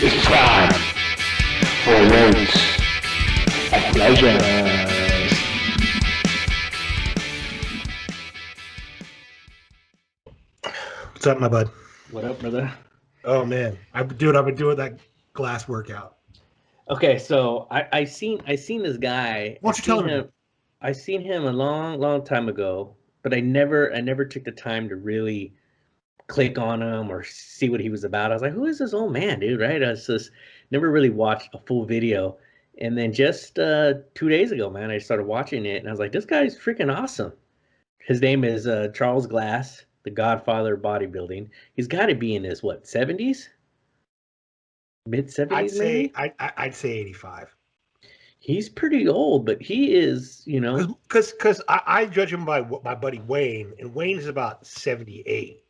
It's time for Weights and Pleasures. What's up, my bud? What up, brother? Oh man, I've been doing that glass workout. Okay, so I seen this guy. Why don't you tell him? I seen him a long time ago, but I never took the time to really click on him or see what he was about. I was like, who is this old man, dude? Right? I was just never really watched a full video. And then just 2 days ago, man, I started watching it, and I was like, this guy's freaking awesome. His name is Charles Glass, the Godfather of bodybuilding. He's got to be in his what 70s, mid 70s, maybe. I'd say 85. He's pretty old, but he is, Because I judge him by my buddy Wayne, and Wayne is about 78.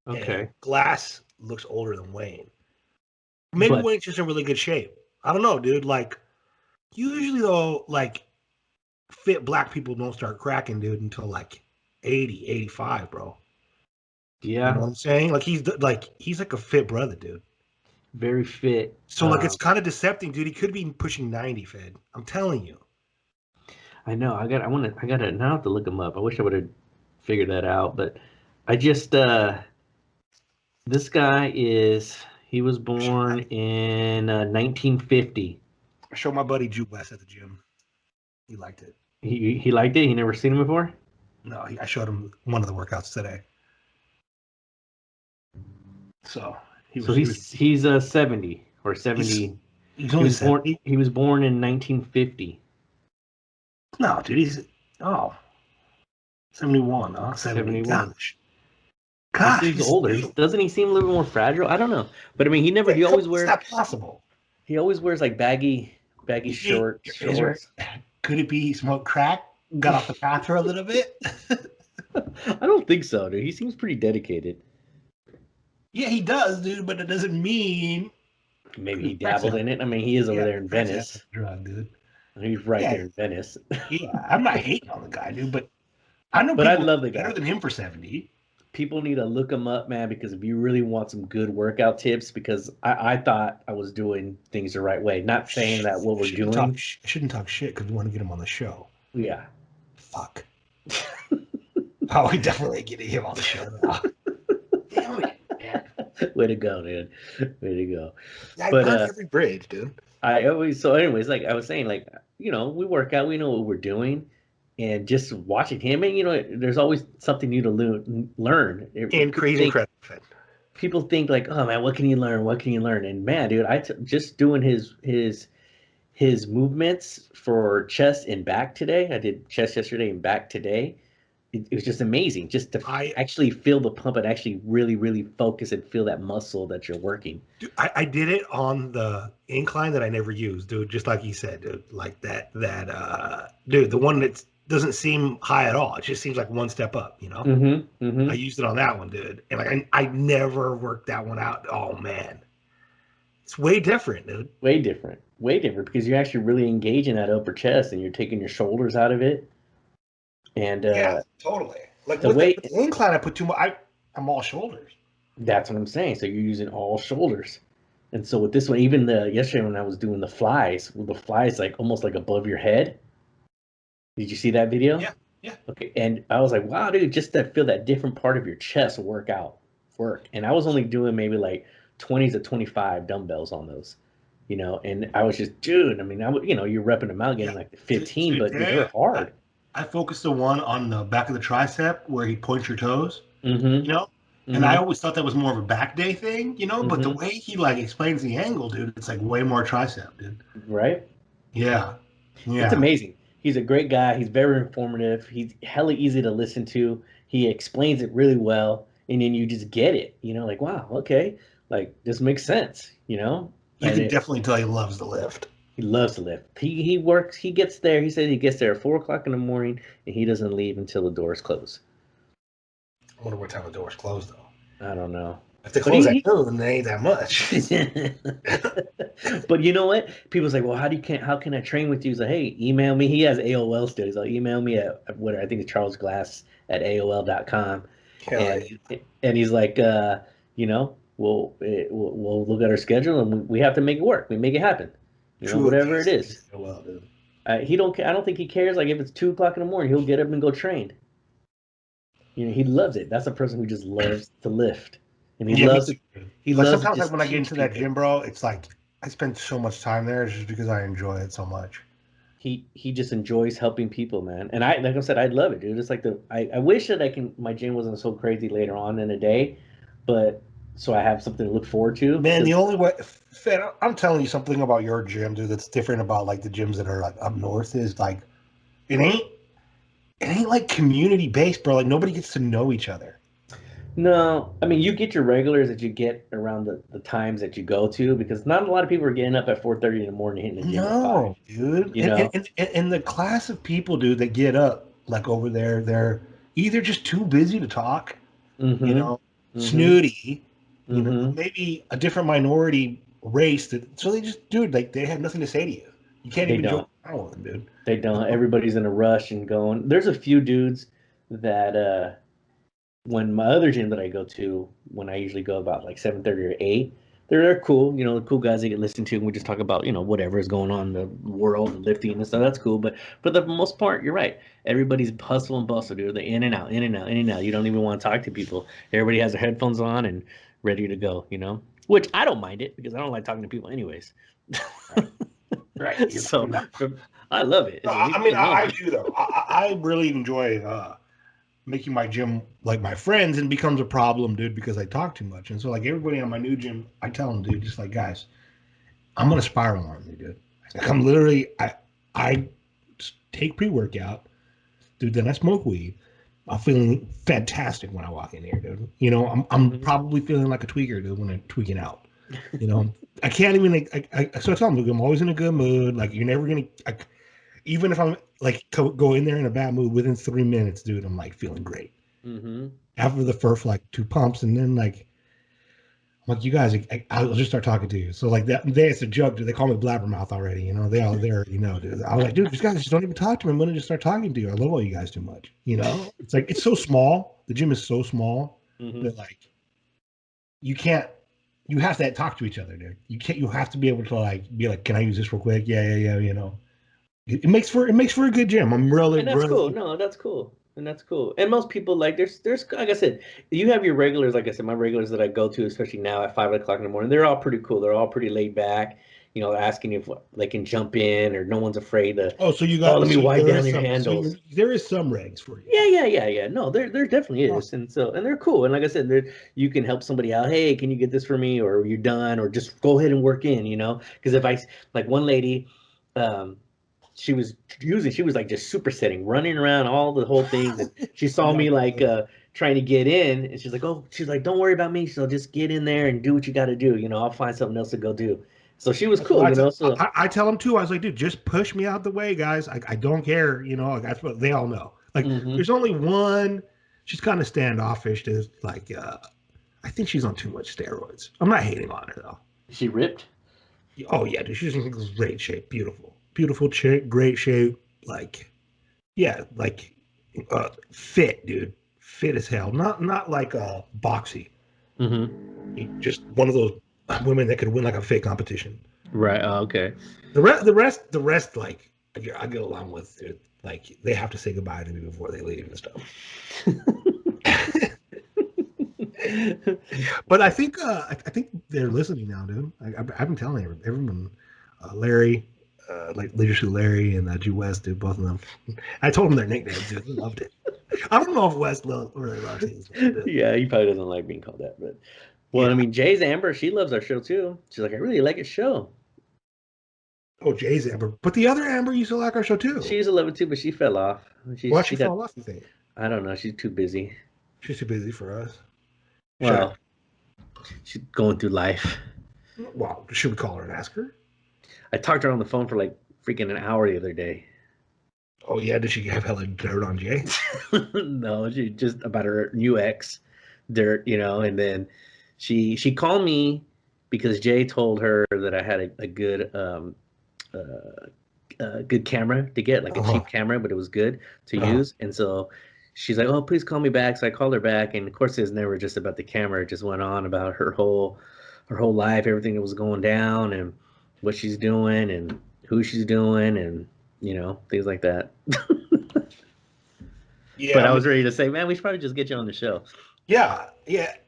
Okay. And Glass looks older than Wayne. Maybe Wayne's just in really good shape. I don't know, dude. Like, usually though, like, fit black people don't start cracking, dude, until like 80, 85, bro. Yeah. You know what I'm saying? Like, he's like a fit brother, dude. Very fit. So like, it's kind of deceptive, dude. He could be pushing 90, Fed. I'm telling you. I know. I gotta now have to look him up. I wish I would have figured that out, but I just this guy he was born in 1950. I showed my buddy Jew West at the gym. He liked it. He liked it. He never seen him before. No, I showed him one of the workouts today. So he's 70 or 70. He's only 70. He was born in 1950. No, dude, he's 71. 71. Gosh, he's older. Doesn't he seem a little more fragile? I don't know, but I mean, he always wears. It's not possible. He always wears like baggy shorts. Could it be he smoked crack? Got off the path for a little bit? I don't think so, dude. He seems pretty dedicated. Yeah, he does, dude, but it doesn't mean maybe he dabbled in it. I mean, he is over there in Venice. Drug, dude. He's right there in Venice. Yeah, I'm not hating on the guy, dude, but I know. But I love the guy. Better than him for 70. People need to look him up, man, because if you really want some good workout tips, because I thought I was doing things the right way. Not saying that what we're doing. I shouldn't talk shit because we want to get him on the show. Yeah. Fuck. We definitely getting him on the show now. Damn it, man. Way to go, dude. Way to go. I burn every bridge, dude. Anyways, like I was saying, like, we work out, we know what we're doing. And just watching him, and there's always something new to learn. And crazy incredible. People think like, oh man, what can you learn? What can you learn? And man, dude, just doing his movements for chest and back today. I did chest yesterday and back today. It was just amazing, just to actually feel the pump and actually really, really focus and feel that muscle that you're working. Dude, I did it on the incline that I never used, dude. Just like you said, dude, like that dude, the one that doesn't seem high at all. It just seems like one step up, I used it on that one, dude, and like I never worked that one out. Oh man, it's way different, dude. Way different because you're actually really engaging that upper chest and you're taking your shoulders out of it. And yeah, totally. Like the incline, I put too much. I'm all shoulders. That's what I'm saying. So you're using all shoulders, and so with this one, even yesterday when I was doing the flies, like almost like above your head. Did you see that video? Yeah. Okay, and I was like, wow, dude, just to feel that different part of your chest work. And I was only doing maybe like 20 to 25 dumbbells on those, and I was just, dude, I mean, you're repping them out, getting like 15, but they're hard. I focused the one on the back of the tricep where he points your toes, Mm-hmm. And I always thought that was more of a back day thing, but the way he like explains the angle, dude, it's like way more tricep, dude. Right? Yeah. It's amazing. He's a great guy. He's very informative. He's hella easy to listen to. He explains it really well, and then you just get it. Like, wow, okay, like this makes sense. You can definitely tell he loves the lift. He loves to lift. He works. He gets there. He said he gets there at 4:00 in the morning, and he doesn't leave until the doors close. I wonder what time the doors close, though. I don't know. If they close at noon, then they ain't that much. But you know what? People's like, well, how can I train with you? He's like, hey, email me. He has AOL still. He's like, email me at what I think it's Charles Glass at AOL.com. And he's like, we'll look at our schedule and we have to make it work. We make it happen. True, Whatever it is. Well, dude. He don't. I don't think he cares. Like if it's 2 o'clock in the morning, he'll get up and go train. He loves it. That's a person who just loves to lift, and he loves it. He like loves sometimes to like when I get into people. that gym, bro, it's like I spend so much time there just because I enjoy it so much. He just enjoys helping people, man. And like I said, I love it, dude. It's like I wish that my gym wasn't so crazy later on in the day, but so I have something to look forward to. Man, the only way, Fed, I'm telling you something about your gym, dude, that's different about like the gyms that are like up north is like it ain't like community based, bro. Like nobody gets to know each other. No, I mean you get your regulars that you get around the times that you go to because not a lot of people are getting up at 4:30 in the morning hitting the gym at 5. Dude. And the class of people, dude, that get up like over there, they're either just too busy to talk, snooty, maybe a different minority race so they just, dude, like they have nothing to say to you. You can't even joke around with them, dude. They don't. Everybody's in a rush and going. There's a few dudes that when my other gym that I go to, when I usually go about like 7:30 or 8, they're cool, the cool guys that get listened to, and we just talk about, whatever is going on in the world and lifting and stuff. That's cool. But for the most part, you're right. Everybody's hustle and bustle, dude. They're in and out, in and out, in and out. You don't even want to talk to people. Everybody has their headphones on and ready to go, which I don't mind it because I don't like talking to people anyways. Right. So I love it. I do though. I really enjoy making my gym like my friends, and becomes a problem, dude, because I talk too much. And so like everybody on my new gym, I tell them, dude, just like, guys, I'm gonna spiral on you, dude. Like, I'm literally I take pre-workout, dude, then I smoke weed. I'm feeling fantastic when I walk in here, dude. I'm probably feeling like a tweaker, dude, when I'm tweaking out. I can't even so I tell them, I'm always in a good mood. Like you're never gonna even if I'm like go in there in a bad mood, within 3 minutes, dude, I'm like feeling great. After the first like 2 pumps, and then like I'm like, you guys, I'll just start talking to you. So like that day, it's a joke, dude. They call me blabbermouth already. They already know, dude. I was like, dude, these guys just don't even talk to me. I'm gonna just start talking to you. I love all you guys too much. It's like it's so small. The gym is so small that like you can't. You have to talk to each other, dude. You have to be able to like be like, can I use this real quick? Yeah. It makes for a good gym. I'm really, and that's cool. No, that's cool. And that's cool. And most people like there's like I said, you have your regulars. Like I said, my regulars that I go to, especially now at 5 o'clock in the morning, they're all pretty cool. They're all pretty laid back. Asking if they can jump in, or no one's afraid to. Oh, so you got? Let me wipe down your handles. So there is some regs for you. Yeah. No, there definitely is, and they're cool. And like I said, you can help somebody out. Hey, can you get this for me? Or you're done, or just go ahead and work in. Because if I like one lady, she was like just supersetting, running around all the whole things, and she saw me like trying to get in, and she's like, don't worry about me, so just get in there and do what you got to do. I'll find something else to go do. So she was cool, So I tell them too. I was like, dude, just push me out the way, guys. I don't care. That's what they all know. Like, there's only one. She's kind of standoffish. To like, I think she's on too much steroids. I'm not hating on her though. Is she ripped? Oh yeah, dude. She's in great shape. Beautiful chick, great shape. Like, yeah, like fit, dude. Fit as hell. Not like boxy. Just one of those women that could win like a fake competition. Right. Okay. The rest, like I get along with. Dude. Like they have to say goodbye to me before they leave and stuff. But I think they're listening now, dude. I've been telling everyone, Larry, like Leadership Larry and G West, dude, both of them. I told them their nicknames, dude. They loved it. I don't know if West really loves it. Yeah, he probably doesn't like being called that, but. Well, yeah. I mean, Jay's Amber, she loves our show too. She's like, I really like your show. Oh, Jay's Amber. But the other Amber used to like our show too. She used to love it too, but she fell off. Why she fell off, you think? I don't know. She's too busy. She's too busy for us. Well, she's going through life. Well, should we call her and ask her? I talked to her on the phone for like freaking an hour the other day. Oh, yeah? Did she have hella dirt on Jay? No, she just about her new ex. Dirt, and then... She called me because Jay told her that I had a good good camera to get, like a cheap camera, but it was good to use. And so she's like, "Oh, please call me back." So I called her back, and of course, it was never just about the camera. It just went on about her whole life, everything that was going down, and what she's doing, and who she's doing, and things like that. Yeah, But I was ready to say, man, we should probably just get you on the show. Yeah,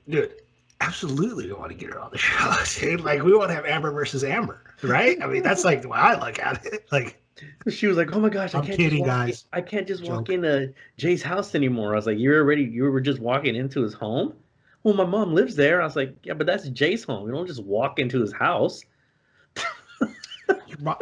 dude. Absolutely, we want to get her on the show, dude. Like, we want to have Amber versus Amber, right? I mean, that's like the way I look at it. Like, she was like, "Oh my gosh, I'm kidding, guys. I can't just walk into Jay's house anymore." I was like, "You were just walking into his home." Well, my mom lives there. I was like, "Yeah, but that's Jay's home. You don't just walk into his house."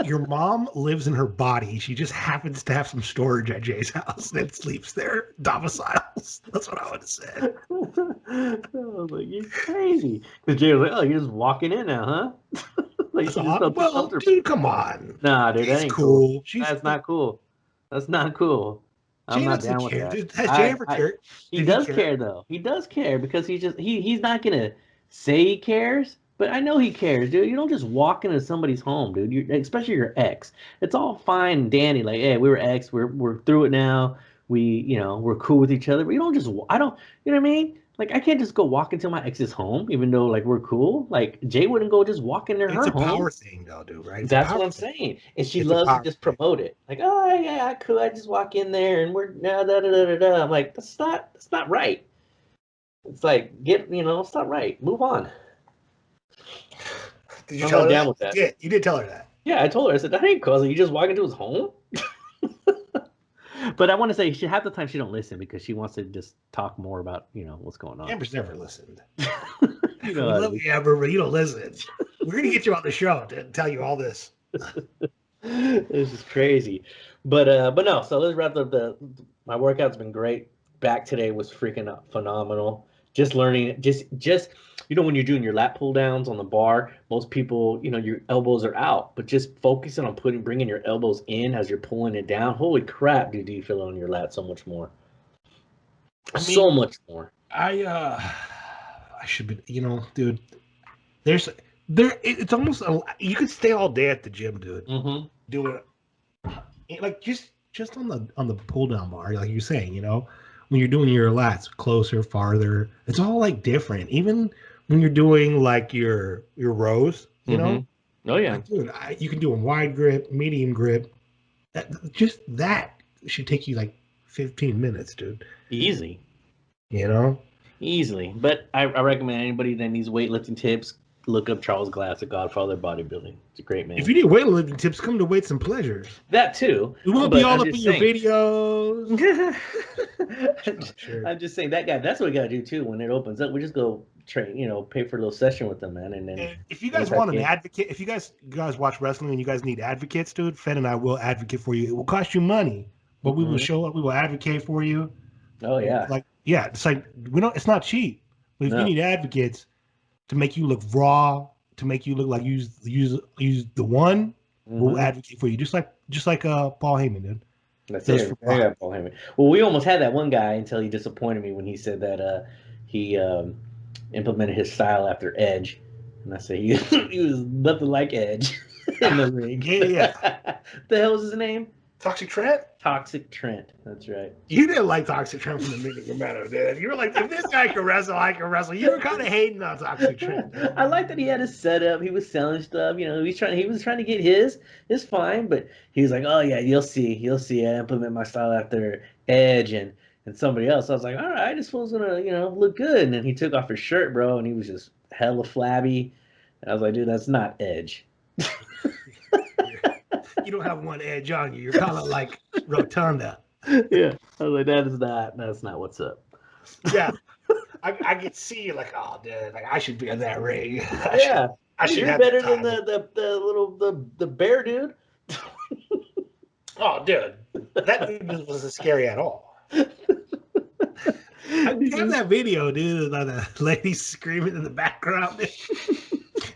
Your mom lives in her body. She just happens to have some storage at Jay's house that sleeps there, domiciles. That's what I would have said. I was like, "You're crazy." Because Jay was like, "Oh, you're just walking in now, huh?" Like, Well, dude, come on. Nah, dude, that ain't cool. That's not cool. That's not cool. I'm not down with that. Dude, has Jay ever cared? He does care though. He does care because he's not gonna say he cares, but I know he cares, dude. You don't just walk into somebody's home, dude. Especially your ex. It's all fine and dandy, like, hey, we were ex, we're through it now. We're cool with each other. But you don't just I don't, you know what I mean? Like, I can't just go walk into my ex's home, even though, like, we're cool. Like, Jay wouldn't go just walk into her home. It's a power thing, though, dude, right? That's what I'm saying. And she loves to just promote it. Like, oh, yeah, I could. I just walk in there and we're da da da da da. I'm like, that's not right. It's like, it's not right. Move on. Did you tell her down with that? Yeah, you did tell her that. Yeah, I told her. I said, that ain't cousin. You just walk into his home? But I want to say, half the time she don't listen because she wants to just talk more about, what's going on. Amber's never listened. We love you, Amber, but you don't listen. We're going to get you on the show to tell you all this. This is crazy. But no, so let's wrap up my workout's been great. Back today was freaking phenomenal. Just learning, just when you're doing your lat pull downs on the bar, most people, your elbows are out, but just focusing on bringing your elbows in as you're pulling it down. Holy crap, dude, do you feel it on your lat so much more? So much more. I should be, dude, it's almost, you could stay all day at the gym, dude. Mm-hmm. Doing it, like, just on the pull down bar, like you're saying, when you're doing your lats closer, farther, it's all like different. Even when you're doing like your rows, Oh yeah, like, dude, you can do a wide grip, medium grip. That should take you like 15 minutes, dude. Easy. Easily. But I recommend anybody that needs weightlifting tips, look up Charles Glass at Godfather Bodybuilding. It's a great man. If you need weightlifting tips, come to Weights and Pleasures. That too. We won't be all up in your videos. I'm just saying that guy. That's what we gotta do too. When it opens up, we just go train. pay for a little session with them, man. And then if you guys want an advocate, if you guys watch wrestling and you guys need advocates, dude, Fed and I will advocate for you. It will cost you money, but we will show up. We will advocate for you. Oh yeah. It's like it's not cheap. But if you need advocates to make you look raw, to make you look like use the one, we'll advocate for you. Just like Paul Heyman did. That's it. I got Paul Heyman. Well, we almost had that one guy until he disappointed me when he said that he implemented his style after Edge, and I said he was nothing like Edge in the ring. Yeah. The hell was his name? Toxic Trent? Toxic Trent. That's right. You didn't like Toxic Trent from the beginning, dude. You were like, if this guy can wrestle, I can wrestle. You were kind of hating on Toxic Trent. Dude. I like that he had his setup. He was selling stuff. He was trying to get his. It's fine, but he was like, oh yeah, you'll see. I implement my style after Edge and somebody else. I was like, all right, this fool's gonna look good. And then he took off his shirt, bro, and he was just hella flabby. And I was like, dude, that's not Edge. You don't have one edge on you. You're kind of like Rotunda. Yeah. I was like, that's not what's up. Yeah. I could see you like, oh, dude, like I should be in that ring. You're better than the bear dude. Oh, dude. That dude wasn't scary at all. I have that video, dude, of the lady screaming in the background.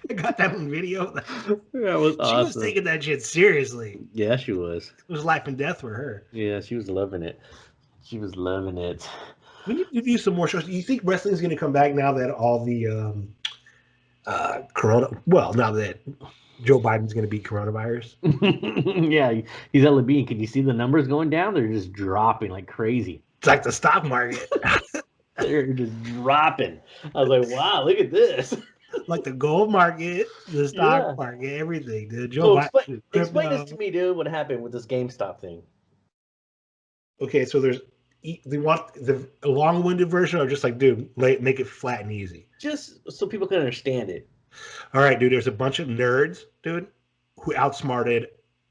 I got that on video. That was awesome. She was taking that shit seriously. Yeah, she was. It was life and death for her. Yeah, she was loving it. We need to do some more shows. Do you think wrestling is going to come back now that all the corona? Well, now that Joe Biden's going to beat coronavirus. Yeah, he's hella beating. Can you see the numbers going down? They're just dropping like crazy. It's like the stock market. They're just dropping. I was like, wow, look at this. Like the gold market, the stock Yeah. market, everything, dude. So Biden, explain this crypto. to me, dude. What happened with this GameStop thing? Okay, so they want the long-winded version, or just like, dude, make it flat and easy. Just so people can understand it. All right, dude. There's a bunch of nerds, dude, who outsmarted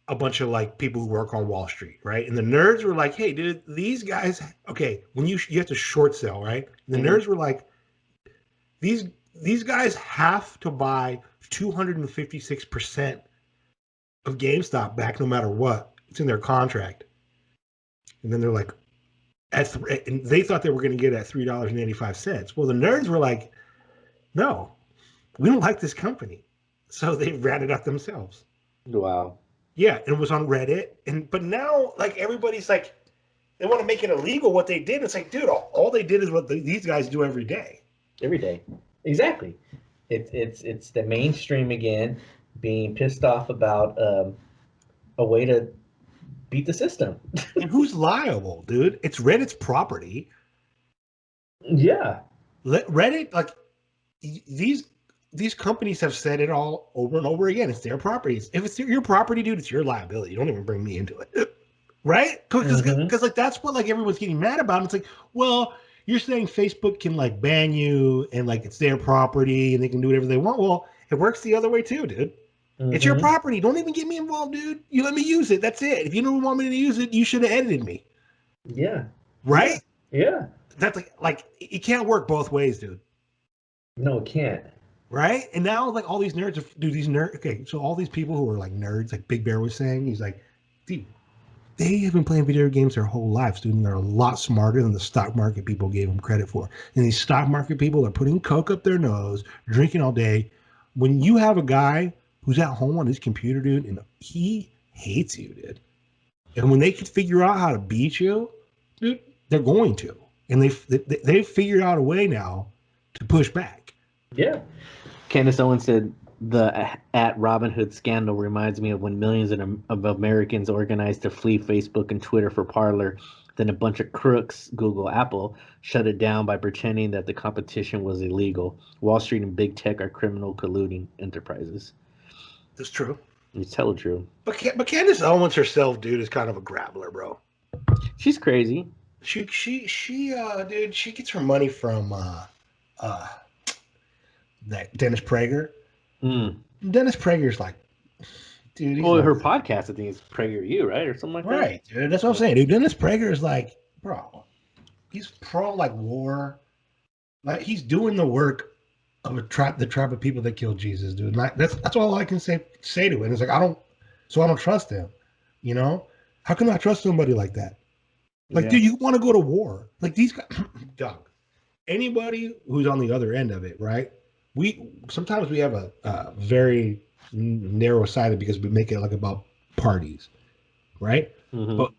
a bunch of like people who work on Wall Street, right? And the nerds were like, "Hey, dude, these guys, okay, when you have to short sell, right?" And the nerds were like, "These guys have to buy 256% of GameStop back, no matter what. It's in their contract." And then they're like, and they thought they were going to get it at $3.85. Well, the nerds were like, "No, we don't like this company," so they ran it up themselves. Wow. Yeah, and it was on Reddit, but now like everybody's like, they want to make it illegal what they did. It's like, dude, all they did is what these guys do every day. Every day, exactly. It's the mainstream again, being pissed off about a way to beat the system. And who's liable, dude? It's Reddit's property. Yeah. Reddit, like these companies have said it all over and over again. It's their properties. If it's your property, dude, it's your liability. Don't even bring me into it, right? Because like that's what like everyone's getting mad about. And it's like, well, you're saying Facebook can like ban you and like it's their property and they can do whatever they want. Well, it works the other way too, dude. It's your property. Don't even get me involved, dude. You let me use it. That's it. If you don't want me to use it, you should have edited me. Yeah. Right? Yeah. That's like it can't work both ways, dude. No, it can't. Right? And now like all these nerds, these nerds. Okay, so all these people who are like nerds, like Big Bear was saying, he's like, dude, they have been playing video games their whole lives, dude, and they're a lot smarter than the stock market people gave them credit for. And these stock market people are putting Coke up their nose, drinking all day. When you have a guy who's at home on his computer, dude, and he hates you, dude. And when they can figure out how to beat you, dude, they're going to. And they've figured out a way now to push back. Yeah. Candace Owens said, the at Robinhood scandal reminds me of when millions of Americans organized to flee Facebook and Twitter for Parler. Then a bunch of crooks, Google, Apple, shut it down by pretending that the competition was illegal. Wall Street and big tech are criminal colluding enterprises. That's true. It's hella true. But Candace Owens herself, dude, is kind of a grappler, bro. She's crazy. She dude, she gets her money from that Dennis Prager. Dennis Prager's like, dude. Well, her podcast, I think, is PragerU, right, or something like that. Right, dude. That's what I'm saying, dude. Dennis Prager is like, bro, he's pro like war, like he's doing the work of the tribe of people that killed Jesus, dude. Like, that's all I can say to it. It's like I don't trust him. You know, how can I trust somebody like that? Like, dude, you want to go to war? Like these guys, Doug. Anybody who's on the other end of it, right? Sometimes we have a very narrow sighted because we make it like about parties, right? But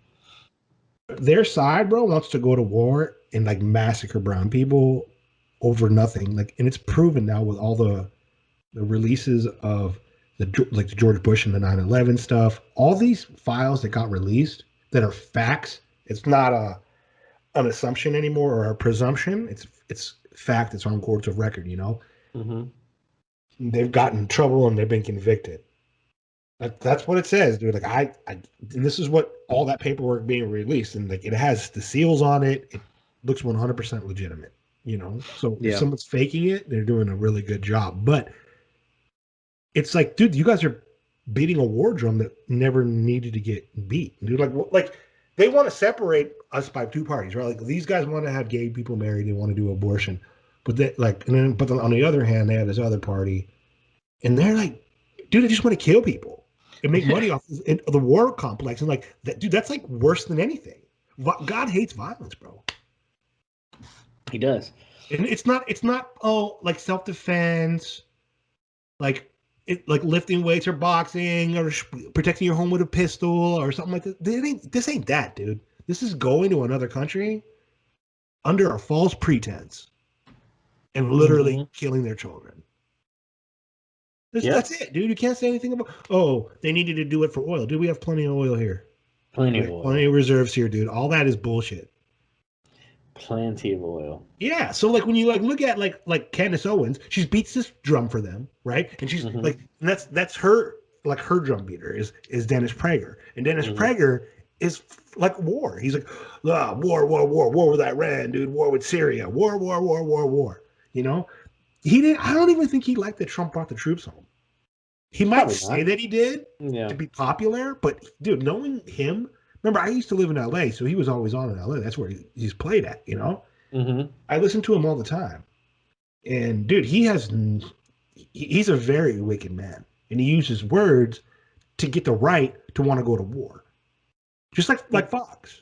their side, bro, wants to go to war and like massacre brown people over nothing. Like, and it's proven now with all the releases of the George Bush and the 9/11 stuff. All these files that got released that are facts. It's not an assumption anymore or a presumption. It's fact. It's on courts of record. You know. They've gotten in trouble and they've been convicted. That's what it says, dude. Like and this is what all that paperwork being released, and like it has the seals on it. It looks 100% legitimate, you know. So if someone's faking it, they're doing a really good job. But it's like, dude, you guys are beating a war drum that never needed to get beat, dude. Like they want to separate us by two parties, right? Like these guys want to have gay people married, they want to do abortion. But on the other hand, they have this other party, and they're like, dude, they just want to kill people and make money off the war complex. And like, dude, that's like worse than anything. God hates violence, bro. He does. And it's not like self-defense, like lifting weights or boxing or protecting your home with a pistol or something like that. This ain't that, dude. This is going to another country under a false pretense. And literally killing their children. That's it, dude. You can't say anything about, they needed to do it for oil. Dude, we have plenty of oil here. Plenty of oil. Plenty of reserves here, dude. All that is bullshit. Plenty of oil. Yeah, so like when you like look at like Candace Owens, she beats this drum for them, right? And she's like, and that's her like her drum beater is Dennis Prager, and Dennis Prager is like war. He's like, war with Iran, dude, war with Syria, war. You know, he didn't. I don't even think he liked that Trump brought the troops home. He might say that he did to be popular, but dude, knowing him, remember I used to live in L.A., so he was always on in L.A. That's where he's played at, you know. I listen to him all the time, and dude, he's a very wicked man, and he uses words to get the right to want to go to war, just like Fox.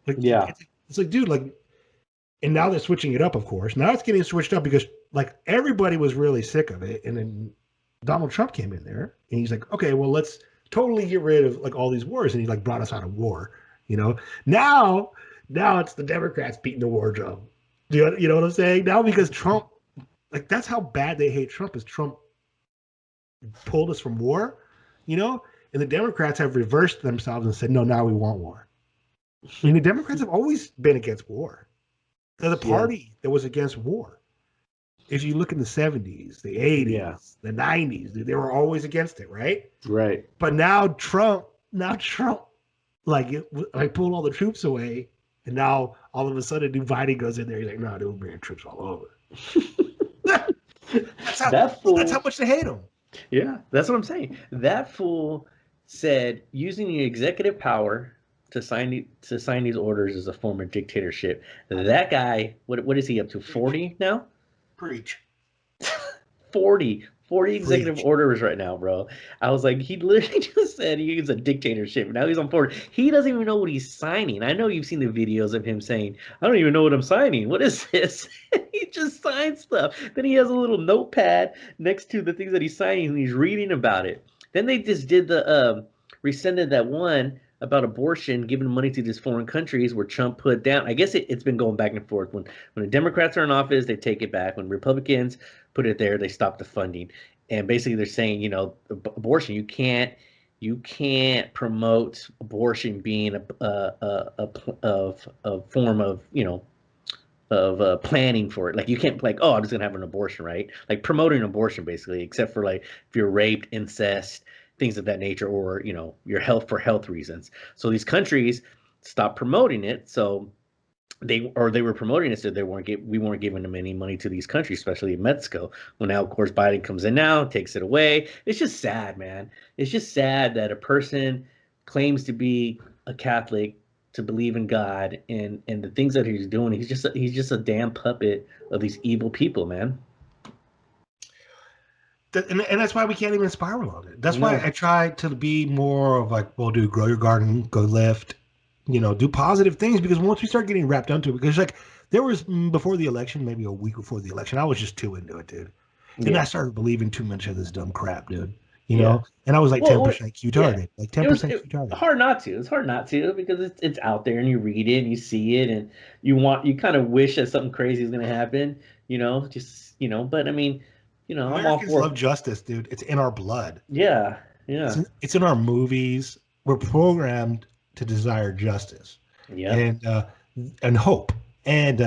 Like, it's like, dude, like, and now they're switching it up. Of course, now it's getting switched up because like everybody was really sick of it, and then Donald Trump came in there, and he's like, okay, well, let's totally get rid of like all these wars, and he like brought us out of war, you know. Now it's the Democrats beating the war drum. Do you know what I'm saying? Now because Trump, like that's how bad they hate Trump, is Trump pulled us from war, you know? And the Democrats have reversed themselves and said, no, now we want war. I mean, the Democrats have always been against war. They're the party that was against war. If you look in the 70s, the 80s, the 90s, they were always against it, right? Right. But now Trump like pulled all the troops away. And now all of a sudden, new Biden goes in there. He's like, "No, they're bringing troops all over." That's how much they hate him. Yeah, that's what I'm saying. That fool said using the executive power to sign these orders is a form of dictatorship. That guy, what is he up to? 40 now? Preach. 40 executive orders right now, bro. I was like, he literally just said he's a dictatorship. Now he's on board. He doesn't even know what he's signing. I know you've seen the videos of him saying, I don't even know what I'm signing. What is this? He just signs stuff. Then he has a little notepad next to the things that he's signing and he's reading about it. Then they just did rescinded that one about abortion, giving money to these foreign countries where Trump put down. I guess it's been going back and forth. When the Democrats are in office, they take it back. When Republicans put it there, they stop the funding. And basically they're saying, you know, abortion, you can't promote abortion being a form of, you know, of planning for it. Like you can't like, oh, I'm just gonna have an abortion, right? Like promoting abortion basically, except for like if you're raped, incest, things of that nature, or you know, your health for health reasons. So these countries stopped promoting it. So they were promoting it, so we weren't giving them any money to these countries, especially in Mexico. Well, now of course Biden comes in now, takes it away. It's just sad, man. It's just sad that a person claims to be a Catholic, to believe in God, and the things that he's doing. He's just a damn puppet of these evil people, man. And that's why we can't even spiral on it. That's why I try to be more of like, well, dude, grow your garden, go lift, you know, do positive things, because once we start getting wrapped into it, because like there was before the election, maybe a week before the election, I was just too into it, dude. And I started believing too much of this dumb crap, dude. You know, and I was like 10% Q-target, like 10% Q-target. Hard not to. It's hard not to because it's out there and you read it and you see it and you kind of wish that something crazy is going to happen, you know, but I mean, you know, Americans love justice, dude. It's in our blood. Yeah. It's in our movies. We're programmed to desire justice. Yeah. And hope. And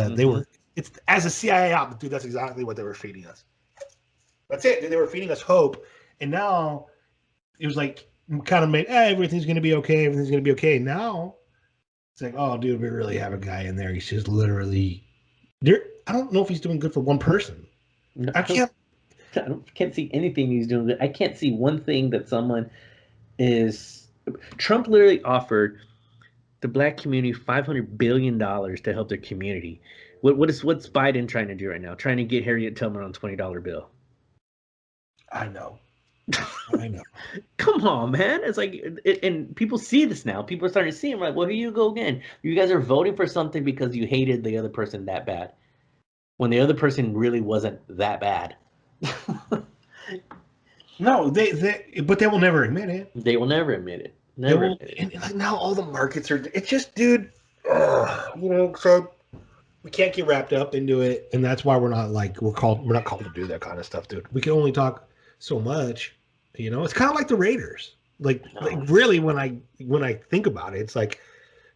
it's as a CIA op, dude, that's exactly what they were feeding us. That's it. They were feeding us hope. And now it was like kind of made, everything's going to be okay. Everything's going to be okay. Now it's like, oh, dude, we really have a guy in there. He's just literally there. I don't know if he's doing good for one person. No, I can't see anything he's doing. I can't see one thing that someone is. Trump literally offered the black community $500 billion to help their community. What's Biden trying to do right now? Trying to get Harriet Tubman on $20 bill. I know. Come on, man. It's like, and people see this now. People are starting to see him like, well, here you go again. You guys are voting for something because you hated the other person that bad, when the other person really wasn't that bad. No, but they will never admit it. They will never admit it. And like now all the markets are. It's just, dude. You know, so we can't get wrapped up into it, and that's why we're not called to do that kind of stuff, dude. We can only talk so much. You know, it's kind of like the Raiders. Like really, when I think about it, it's like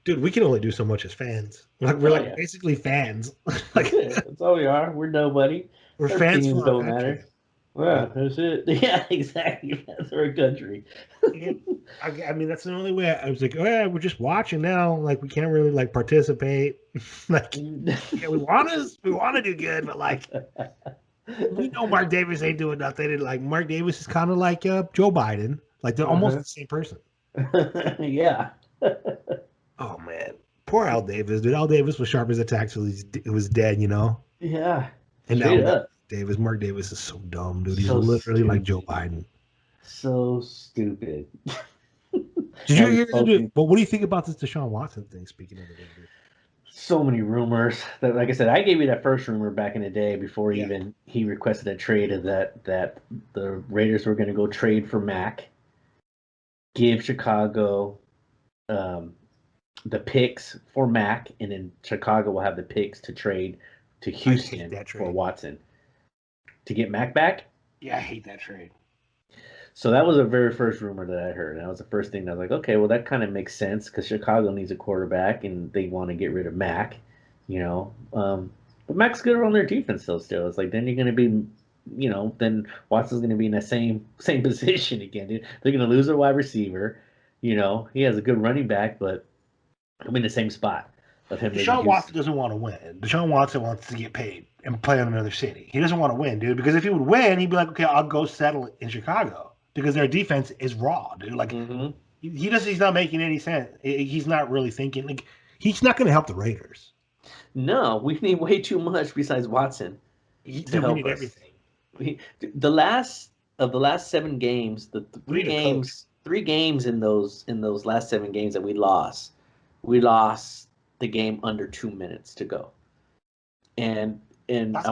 Dude, we can only do so much as fans. Like we're basically fans. Like that's all we are. We're nobody. we're Our fans opinions for our don't country. matter. Yeah, that's it. Yeah, exactly. That's our country. Yeah. I mean, that's the only way. I was like, oh yeah, we're just watching now. Like we can't really like participate. Like yeah, we want to do good, but like we know Mark Davis ain't doing nothing. And like Mark Davis is kind of like Joe Biden. Like they're almost the same person. Yeah. Oh man, poor Al Davis, dude. Al Davis was sharp as a tack till he was dead, you know. Yeah. And now Straight up. Mark Davis is so dumb, dude. He's So literally stupid. like Joe Biden. So stupid. Did you hear? But what do you think about this Deshaun Watson thing? Speaking of the Raiders, so many rumors. That, like I said, I gave you that first rumor back in the day before even he requested a trade of that the Raiders were going to go trade for Mac, give Chicago the picks for Mac, and then Chicago will have the picks to trade to Houston for Watson to get Mac back. Yeah, I hate that trade. So that was the very first rumor that I heard. That was the first thing that I was like, okay, well, that kind of makes sense because Chicago needs a quarterback and they want to get rid of Mac, you know. But Mac's good on their defense still. It's like then you're going to be, you know, then Watson's going to be in the same position again, dude. They're going to lose their wide receiver. You know, he has a good running back, but I'm in the same spot of him. Deshaun Watson doesn't want to win. Deshaun Watson wants to get paid and play in another city. He doesn't want to win, dude, because if he would win, he'd be like, okay, I'll go settle in Chicago. Because their defense is raw, dude. Like he's not making any sense. He's not really thinking. Like he's not going to help the Raiders. No, we need way too much besides Watson to help us. Everything. The last 7 games, the three games in those last 7 games that we lost the game under 2 minutes to go. And I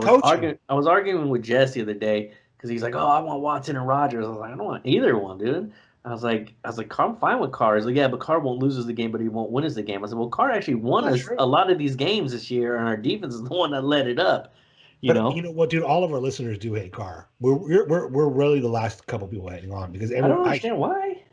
was arguing with Jess the other day. Because he's like, oh, I want Watson and Rodgers. I was like, I don't want either one, dude. I was like, I'm fine with Carr. He's like, yeah, but Carr won't lose us the game, but he won't win us the game. I said, well, Carr actually won us a lot of these games this year, and our defense is the one that let it up. You know what, dude? All of our listeners do hate Carr. We're really the last couple people hating on because I don't understand why.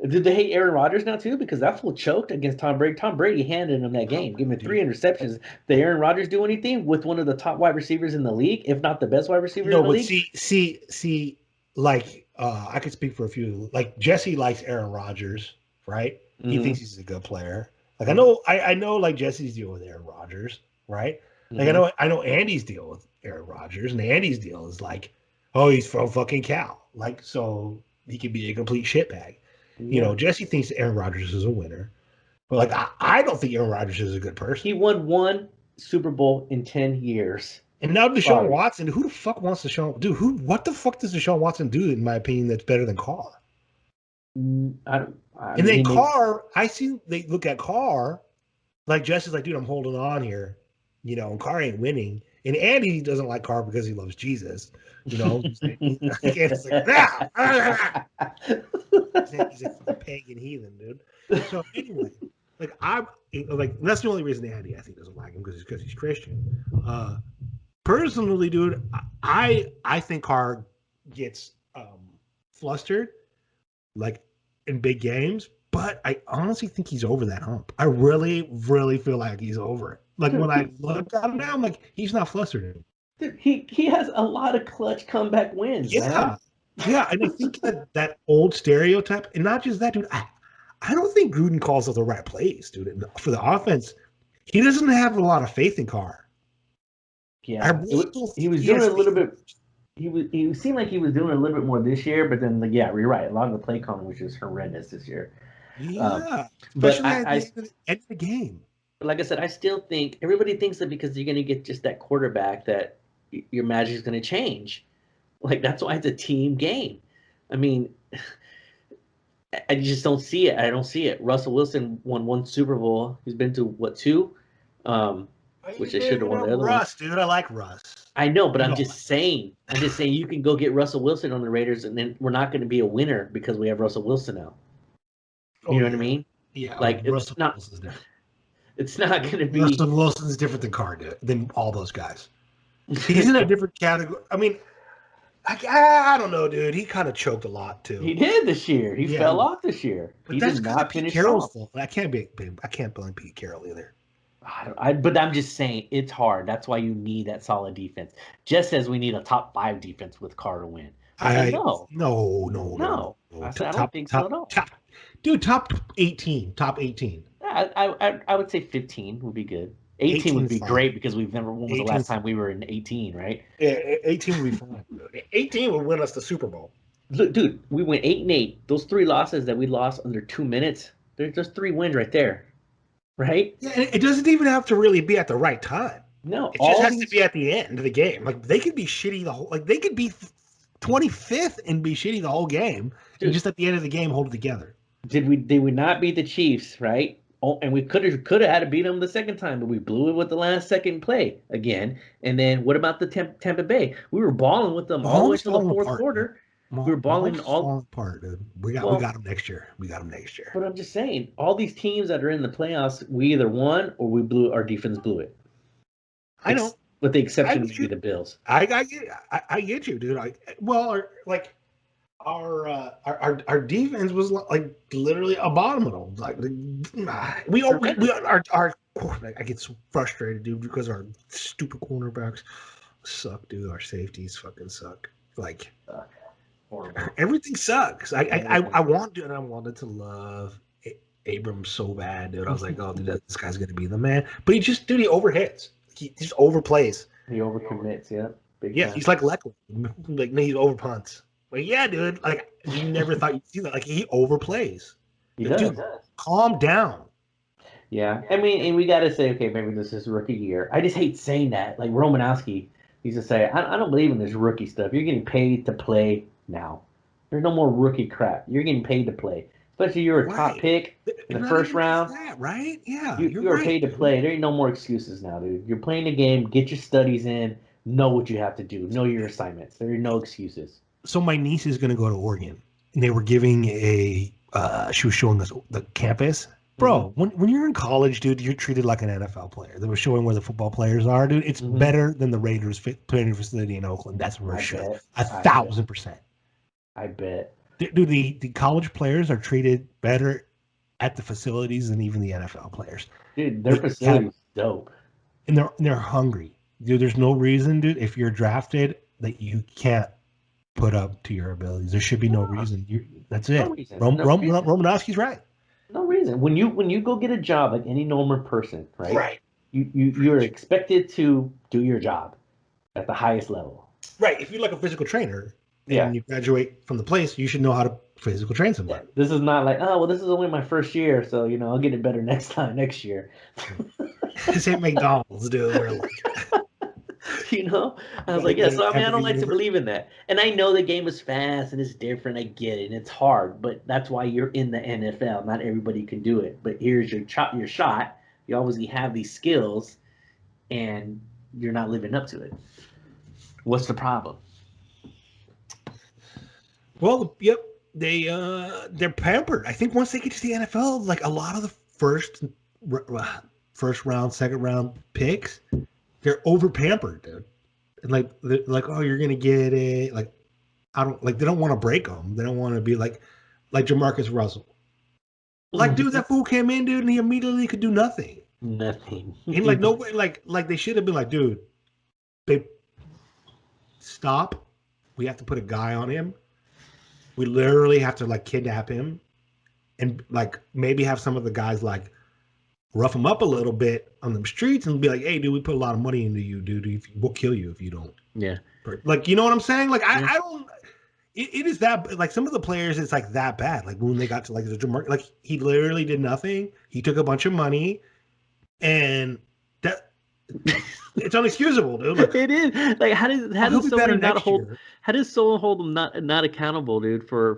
Did they hate Aaron Rodgers now too? Because that fool choked against Tom Brady. Tom Brady handed him that game, gave him 3 interceptions. Did Aaron Rodgers do anything with one of the top wide receivers in the league, if not the best wide receiver in the league? See, like I could speak for a few. Like Jesse likes Aaron Rodgers, right? Mm-hmm. He thinks he's a good player. Like I know, like Jesse's deal with Aaron Rodgers, right? Like I know Andy's deal with Aaron Rodgers, and Andy's deal is like, oh, he's from fucking Cal, like so he could be a complete shitbag. You know, Jesse thinks Aaron Rodgers is a winner. But, like, I don't think Aaron Rodgers is a good person. He won 1 Super Bowl in 10 years. And now Deshaun Watson, who the fuck wants Deshaun? Dude, what the fuck does Deshaun Watson do, in my opinion, that's better than Carr? Carr, I see they look at Carr, like, Jesse's like, dude, I'm holding on here. You know, and Carr ain't winning. And Andy doesn't like Carr because he loves Jesus. You know, he's like, he's a pagan heathen, dude. So anyway, that's the only reason Andy I think doesn't like him because he's Christian. Personally, dude, I think Carr gets flustered like in big games, but I honestly think he's over that hump. I really, really feel like he's over it. Like when I look at him now, I'm like, he's not flustered. Dude, he has a lot of clutch comeback wins. Yeah, man. Yeah, and I think that old stereotype, and not just that, dude. I don't think Gruden calls it the right plays, dude. For the offense, he doesn't have a lot of faith in Carr. Yeah, he was doing a little bit. He seemed like he was doing a little bit more this year, but then you're right. A lot of the play calling was just horrendous this year. Yeah, especially at the end of the game. Like I said, I still think everybody thinks that because you're going to get just that quarterback that your magic is going to change. Like that's why it's a team game. I mean, I just don't see it. I don't see it. Russell Wilson won 1 Super Bowl. He's been to 2, which they should have won the other Russ, dude. I like Russ. I know, but I'm just saying you can go get Russell Wilson on the Raiders, and then we're not going to be a winner because we have Russell Wilson now. You know what I mean? Yeah. Like Russell Wilson's different. It's not going to be. Russell Wilson's different than Carr, than all those guys. He's in a different category. I mean, I don't know, dude. He kind of choked a lot too. He did this year. He fell off this year. But he that's did because of not Pete finish Carroll's strong. fault. I can't blame Pete Carroll either. But I'm just saying it's hard. That's why you need that solid defense. Just as we need a top 5 defense with Carr to win. No. I said I don't think so at all. Top 18. Top 18. I would say 15 would be good. 18 would be great because we've never. When was the last time we were in 18, right? Yeah, 18 would be fine. 18 would win us the Super Bowl. Look, dude, we went 8-8. Those 3 losses that we lost under 2 minutes, there's just 3 wins right there, right? Yeah, it doesn't even have to really be at the right time. No, it just has to be at the end of the game. Like they could be shitty the whole. Like they could be 25th and be shitty the whole game, dude, and just at the end of the game hold it together. Did we not beat the Chiefs, right? Oh, and we could have had to beat them the second time, but we blew it with the last second play again. And then what about the Tampa Bay? We were balling with them all the way to the fourth quarter. We were balling all apart, dude. We got them next year. But I'm just saying, all these teams that are in the playoffs, we either won or we blew. Our defense blew it. I know, with the exception of the Bills. I get you, dude. Our defense was like literally a bottom of them. Like our I get so frustrated, dude, because our stupid cornerbacks suck, dude. Our safeties fucking suck. Like everything sucks. I wanted to love Abrams so bad, dude. I was like, oh, dude, this guy's gonna be the man. But he overhits. He just overplays. He overcommits, yeah. Big time. He's like Leckler. Like he overpunts. Like, yeah, dude. Like you never thought you'd see that. Like he overplays. He does. Dude, calm down. Yeah, I mean, and we got to say, okay, maybe this is rookie year. I just hate saying that. Like Romanowski used to say, I don't believe in this rookie stuff. You're getting paid to play now. There's no more rookie crap. You're getting paid to play. Especially you're a top pick in the first round. That, right? Yeah. You're paid to play. There ain't no more excuses now, dude. You're playing the game. Get your studies in. Know what you have to do. Know your assignments. There are no excuses. So my niece is going to go to Oregon, and they were giving she was showing us the campus. Bro, when you're in college, dude, you're treated like an NFL player. They were showing where the football players are, dude. It's better than the Raiders training facility in Oakland. That's for sure. 1,000%. I bet. Dude, the college players are treated better at the facilities than even the NFL players. Dude, their facility's dope. And they're hungry. Dude, there's no reason, dude, if you're drafted, that you can't put up to your abilities. There should be no reason. That's it. No reason. Romanowski's right. No reason. When you go get a job like any normal person, right? Right. You're expected to do your job at the highest level. Right. If you're like a physical trainer and you graduate from the place, you should know how to physical train somebody. Yeah. This is not like, oh, well, this is only my first year, so I'll get it better next year. This ain't McDonald's, dude. I was like, yeah, so I don't like to believe in that. And I know the game is fast and it's different. I get it. And it's hard, but that's why you're in the NFL. Not everybody can do it. But here's your shot. You obviously have these skills, and you're not living up to it. What's the problem? Well, yep, they're pampered. I think once they get to the NFL, like a lot of the first round, second round picks, they're over pampered, dude. And they're like, oh, you're gonna get it. Like, they don't want to break them. They don't want to be like Jamarcus Russell. Like, dude, that fool came in, dude, and he immediately could do nothing. Nothing. And like nobody, like they should have been like, dude, babe, stop. We have to put a guy on him. We literally have to like kidnap him, and like maybe have some of the guys like rough him up a little bit on the streets and be like, hey, dude, we put a lot of money into you, dude. We'll kill you if you don't. Yeah. Like, you know what I'm saying? Like, I don't. It is that like some of the players, it's like that bad. Like when they got to like the Jamar, like he literally did nothing. He took a bunch of money, and that it's unexcusable, dude. Like, it is. Like how does someone not hold? How does someone hold them not accountable, dude, for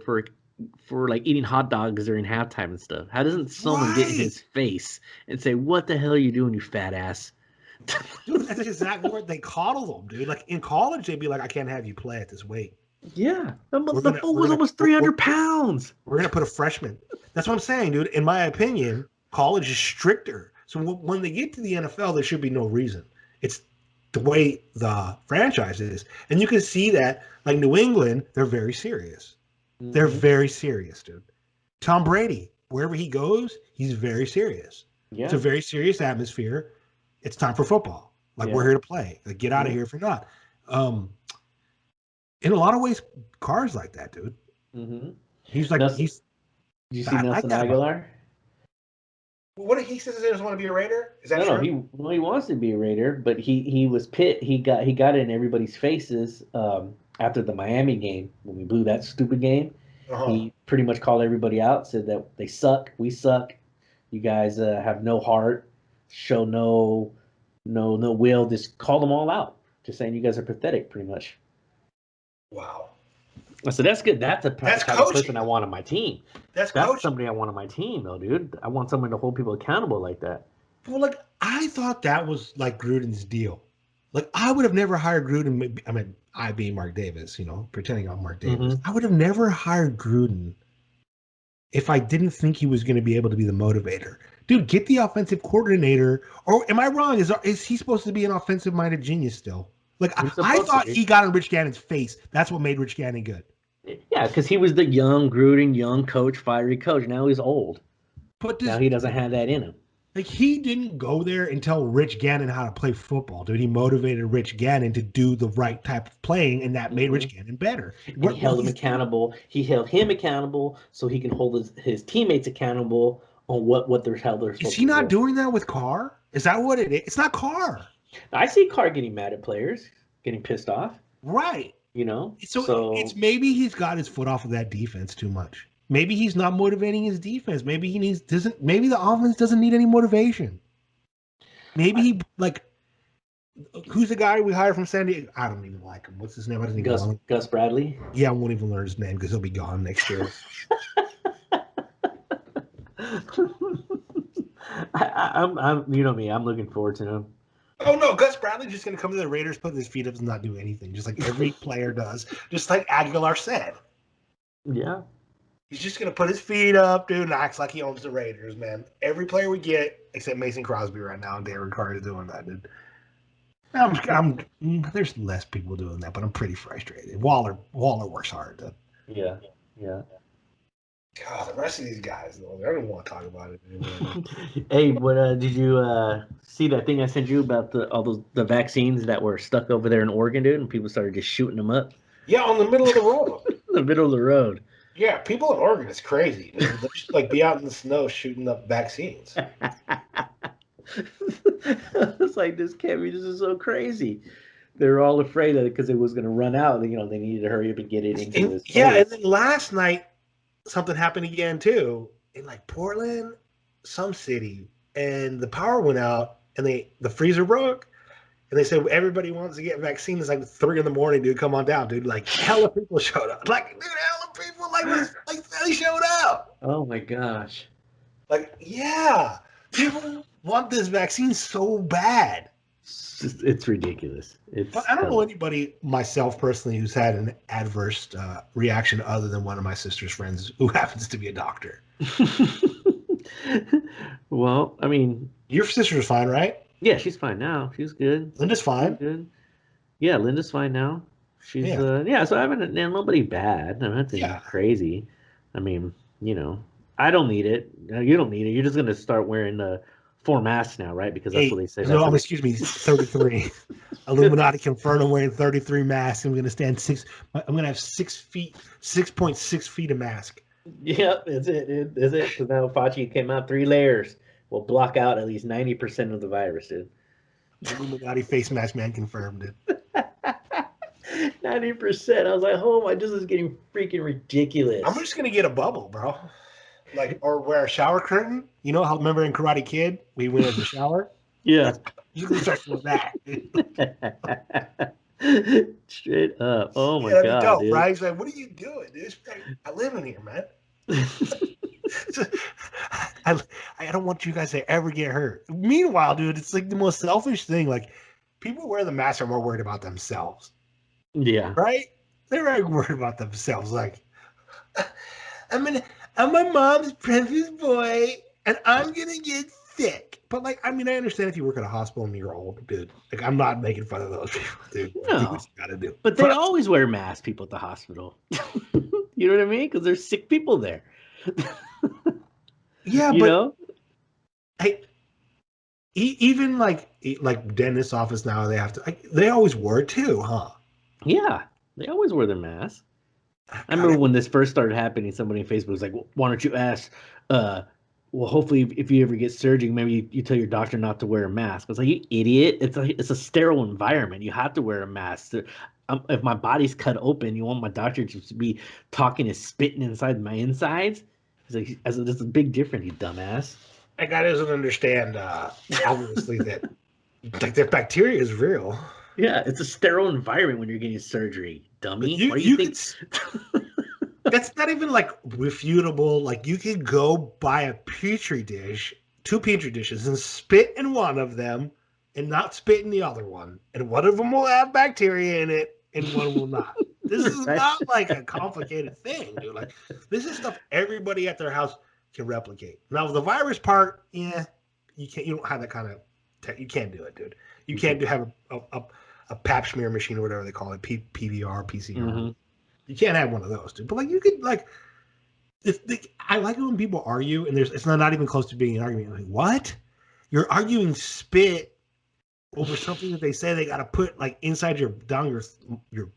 like eating hot dogs during halftime and stuff? How doesn't someone get in his face and say, "What the hell are you doing, you fat ass"? Dude, that's exactly what they coddle them, dude. Like in college, they'd be like, "I can't have you play at this weight." Yeah, the fool was almost 300 pounds. We're gonna put a freshman. That's what I'm saying, dude. In my opinion, college is stricter. So when they get to the NFL, there should be no reason. It's the way the franchise is. And you can see that, like New England, they're very serious. Mm-hmm. They're very serious, dude. Tom Brady, wherever he goes, he's very serious. Yeah. It's a very serious atmosphere. It's time for football. Like, we're here to play. Like, get out of here if you're not. In a lot of ways, Carr's like that, dude. Mm-hmm. He's like, Did you see Nelson Aguilar? What he says he doesn't want to be a Raider? Is that true? No, he wants to be a Raider, but he was pit. He got it in everybody's faces after the Miami game when we blew that stupid game. Uh-huh. He pretty much called everybody out, said that they suck, we suck, you guys have no heart, show no will. Just called them all out, just saying you guys are pathetic, pretty much. Wow. So that's good. That's the type of person I want on my team. That's somebody I want on my team, though, dude. I want someone to hold people accountable like that. Well, like, I thought that was like Gruden's deal. Like, I would have never hired Gruden. I mean, I being Mark Davis, pretending I'm Mark Davis. Mm-hmm. I would have never hired Gruden if I didn't think he was going to be able to be the motivator. Dude, get the offensive coordinator. Or am I wrong? Is he supposed to be an offensive-minded genius still? Like, I thought he got in Rich Gannon's face. That's what made Rich Gannon good. Yeah, because he was the young Gruden, young coach, fiery coach. Now he's old. But now he doesn't have that in him. Like, he didn't go there and tell Rich Gannon how to play football, dude. He motivated Rich Gannon to do the right type of playing, and that made Rich Gannon better. And he held him accountable. He held him accountable so he can hold his teammates accountable on what they're supposed to do. Is he not doing that with Carr? Is that what it is? It's not Carr. I see Carr getting mad at players, getting pissed off. Right. So it's maybe he's got his foot off of that defense too much. Maybe he's not motivating his defense. Maybe maybe the offense doesn't need any motivation. Maybe who's the guy we hired from San Diego? I don't even like him. What's his name? I don't even know. Gus Bradley? Yeah, I won't even learn his name because he'll be gone next year. I'm you know me, I'm looking forward to him. Oh, no, Gus Bradley's just going to come to the Raiders, put his feet up, and not do anything, just like every player does, just like Aguilar said. Yeah. He's just going to put his feet up, dude, and acts like he owns the Raiders, man. Every player we get, except Mason Crosby right now, and Derek Carr is doing that, dude. There's less people doing that, but I'm pretty frustrated. Waller works hard, dude. Yeah. God, the rest of these guys, though, I don't want to talk about it anymore. Hey, what did you see that thing I sent you about the vaccines that were stuck over there in Oregon, dude, and people started just shooting them up? Yeah, on the middle of the road. The middle of the road. Yeah, people in Oregon, it's crazy. They just be out in the snow shooting up vaccines. It's like, this is so crazy. They're all afraid of it because it was going to run out. They needed to hurry up and get it into this place. Yeah, and then last night, something happened again too in Portland, some city, and the power went out and the freezer broke, and they said everybody wants to get vaccines. It's 3 a.m, dude. Come on down, dude. Hella people showed up. Hella people they showed up. Oh my gosh. Yeah, people want this vaccine so bad. It's ridiculous. But I don't know anybody, myself personally, who's had an adverse reaction other than one of my sister's friends who happens to be a doctor. Well, I mean, your sister's fine, right? Yeah, she's fine now. She's good. Linda's fine. She's good. Yeah, Linda's fine now. She's so I haven't nobody bad. I'm not saying crazy. I mean, I don't need it. You don't need it. You're just gonna start wearing the 4 masks now, right? Because that's what they say. No, excuse me, 33. Illuminati confirmed I'm wearing 33 masks. I'm going to stand 6. I'm going to have 6.6 feet of mask. Yep, that's it, dude. That's it. Because now Fauci came out, 3 layers will block out at least 90% of the virus, dude. Illuminati face mask man confirmed it. 90%. I was like, oh my, this is getting freaking ridiculous. I'm just going to get a bubble, bro. Or wear a shower curtain. You know how, remember in Karate Kid, we went in the shower? Yeah. You can start with that. Straight up. Oh my God. Dope, dude. Right? He's like, what are you doing, dude? I live in here, man. I don't want you guys to ever get hurt. Meanwhile, dude, it's the most selfish thing. People who wear the mask are more worried about themselves. Yeah. Right? They're very worried about themselves. I'm my mom's precious boy, and I'm gonna get thick. But like, I mean, I understand if you work at a hospital and you're old, dude. Like, I'm not making fun of those people, dude. No. Do what you gotta do. But they always wear masks, people at the hospital. You know what I mean? Because there's sick people there. Yeah, you but know? Even like dentist office now, they have to. They always wear it too, huh? Yeah, they always wear their masks. God, I remember when this first started happening, somebody on Facebook was like, "Why don't you ask? Well, hopefully, if you ever get surgery, maybe you tell your doctor not to wear a mask." I was like, "You idiot! It's a sterile environment. You have to wear a mask. If my body's cut open, you want my doctor to be talking and spitting inside my insides?" He's like, "There's a big difference, you dumbass." That guy doesn't understand, obviously, that like that bacteria is real. Yeah, it's a sterile environment when you're getting surgery, dummy. What do you think? That's not even like refutable. Like, you could go buy a petri dish, 2 petri dishes, and spit in one of them and not spit in the other one. And one of them will have bacteria in it and one will not. This is Right. not like a complicated thing, dude. Like, this is stuff everybody at their house can replicate. Now, the virus part, yeah, you can't. You don't have that kind of you can't do it, dude. You can't have a pap smear machine or whatever they call it, PVR, PCR. Mm-hmm. You can't have one of those, dude. But like, you could like, I like it when people argue and it's not even close to being an argument. Like, what? You're arguing spit over something that they say they got to put like inside down your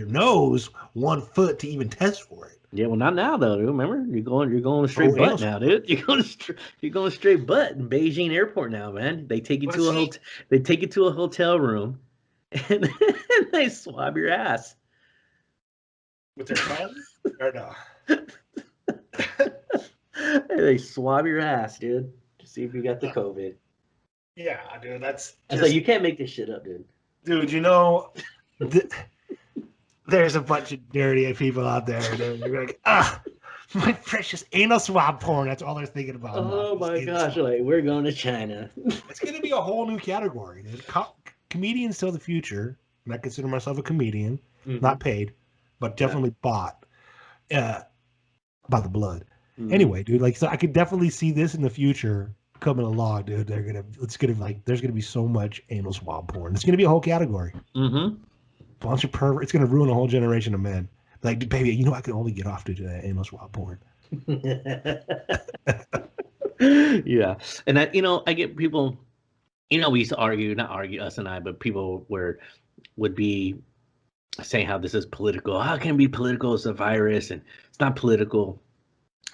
nose 1 foot to even test for it. Yeah, well, not now though, dude. Remember, you're going straight butt now, dude. You're going straight butt in Beijing airport now, man. They take you to a hotel room, and they swab your ass With their tongue or no? They swab your ass, dude, to see if you got the COVID. Yeah, dude, that's. It's like, you can't make this shit up, dude. Dude, you know, there's a bunch of dirty people out there. They're like, my precious anal swab porn. That's all they're thinking about. Oh my gosh, like, we're going to China. It's going to be a whole new category, dude. Comedians till the future. And I consider myself a comedian, not paid, but definitely bought by the blood. Anyway, dude, like, so I could definitely see this in the future coming along, dude. There's gonna be so much anal swab porn. It's gonna be a whole category. Bunch of pervert. It's gonna ruin a whole generation of men. Like, baby, you know, I can only get off to that anal swab porn. Yeah, and I get people. We used to not argue us and I, but people would be saying how this is political. How can it be political? It's a virus, and it's not political.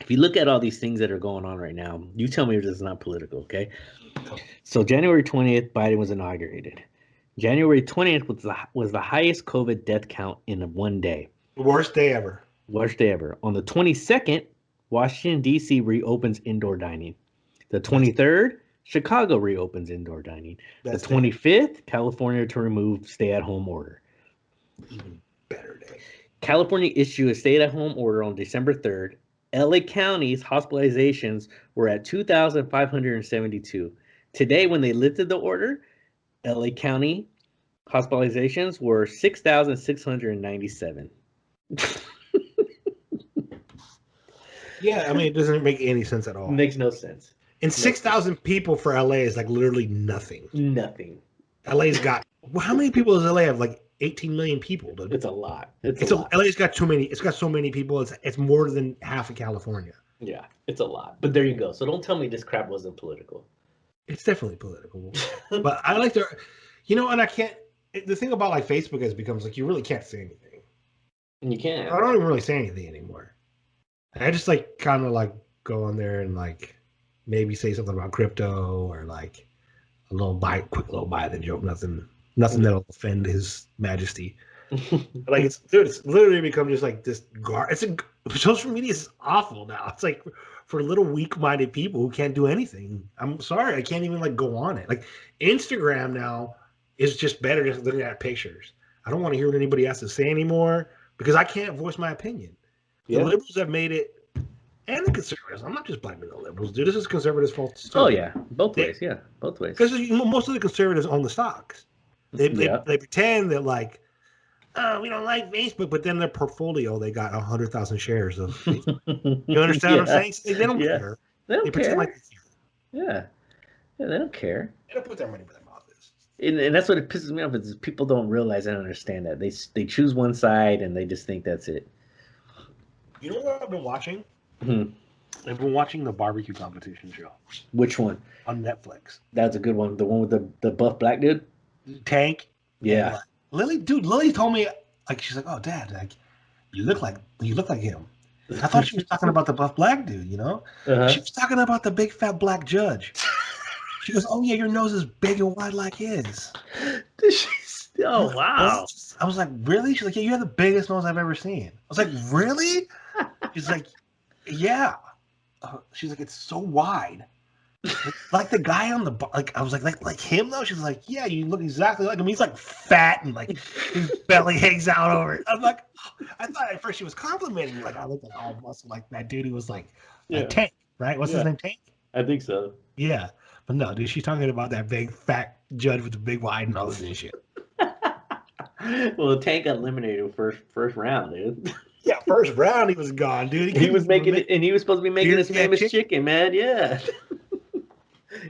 If you look at all these things that are going on right now, you tell me if this is not political, okay? So January 20th, Biden was inaugurated. January 20th was the highest COVID death count in one day. Worst day ever. Worst day ever. On the 22nd, Washington, D.C. reopens indoor dining. The 23rd, Chicago reopens indoor dining. The 25th, California to remove stay-at-home order. Even better day. California issued a stay-at-home order on December 3rd. LA County's hospitalizations were at 2,572. Today, when they lifted the order, LA County hospitalizations were 6,697. Yeah, I mean, it doesn't make any sense at all. It makes no sense. And 6,000 people for LA is like literally nothing. Nothing. LA's got, how many people does LA have? Like 18 million people, dude. It's a lot. It's a lot. LA's got too many. It's got so many people. It's more than half of California. Yeah, it's a lot. But there you go. So don't tell me this crap wasn't political. It's definitely political. But I like to, and I can't. The thing about like Facebook is becomes like you really can't say anything. You can't. I don't even really say anything anymore. I just like kind of like go on there and like maybe say something about crypto or like a quick little Biden joke. Nothing that'll offend his majesty. Like it's literally become just like this social media is awful now. It's like for little weak-minded people who can't do anything. I'm sorry, I can't even like go on it. Like Instagram now is just better just looking at pictures. I don't want to hear what anybody has to say anymore because I can't voice my opinion. The liberals have made it, and the conservatives. I'm not just blaming the liberals, dude. This is conservatives' fault too. Oh yeah, both ways. Yeah, both ways. Because most of the conservatives own the stocks. They pretend that like, we don't like Facebook, but then their portfolio they got 100,000 shares of Facebook. You understand what I'm saying? They don't care. They don't pretend care. like they care. Yeah. Yeah, they don't care. They don't put their money where their mouth is. And that's what it pisses me off is people don't realize and understand that. They choose one side and they just think that's it. You know what I've been watching? Hmm. I've been watching the barbecue competition show Which one? on Netflix. That's a good one. The one with the buff black dude? Tank. Yeah. Lily told me, like, she's like, oh, Dad, like, you look like him. I thought she was talking about the buff black dude, you know? Uh-huh. She was talking about the big fat black judge. She goes, oh, yeah, your nose is big and wide like his. Oh, wow. I was like, really? She's like, yeah, you have the biggest nose I've ever seen. I was like, really? She's like, yeah. She's like, it's so wide. Like the guy on the like, I was like him though. She's like, yeah, you look exactly like him. He's like fat and like his belly hangs out over it. I'm like, I thought at first she was complimenting me, like I look like all muscle like that dude who was like Tank, right? What's his name, Tank? I think so. Yeah, but no, dude, she's talking about that big fat judge with the big wide nose and shit. Well, Tank got eliminated first round, dude. Yeah, first round he was gone, dude. He was making it, and he was supposed to be making his famous chicken, man. Yeah.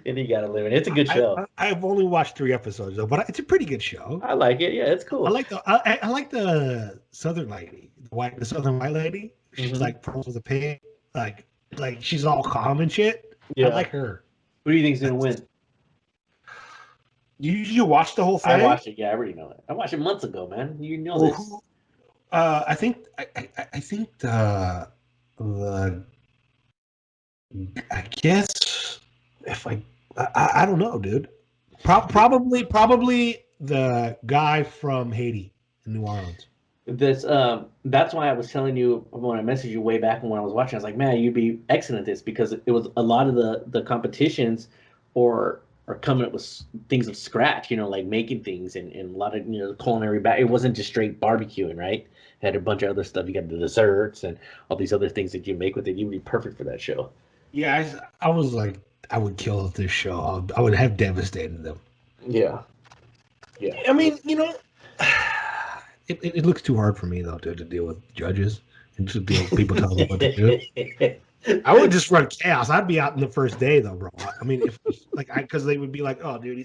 And he got eliminated. It's a good show. I've only watched 3 episodes though, but it's a pretty good show. I like it. Yeah, it's cool. I like the Southern lady, the Southern white lady. She's like pearls with a pig, like she's all calm and shit. Yeah, I like her. Who do you think's gonna win? You watched the whole thing? I watched it. Yeah, I already know it. I watched it months ago, man. You know this. I think the I guess if I don't know, dude. Probably the guy from Haiti in New Orleans. That's why I was telling you when I messaged you way back when I was watching. I was like, man, you'd be excellent at this because it was a lot of the competitions are coming up with things of scratch, you know, like making things and a lot of culinary it wasn't just straight barbecuing, right? It had a bunch of other stuff. You got the desserts and all these other things that you make with it. You'd be perfect for that show. Yeah, I was like, I would kill this show. I would have devastated them. Yeah. I mean, it looks too hard for me though to deal with judges and to deal with people telling me what to do. I would just run chaos. I'd be out in the first day though, bro. I mean, if because they would be like, oh, dude,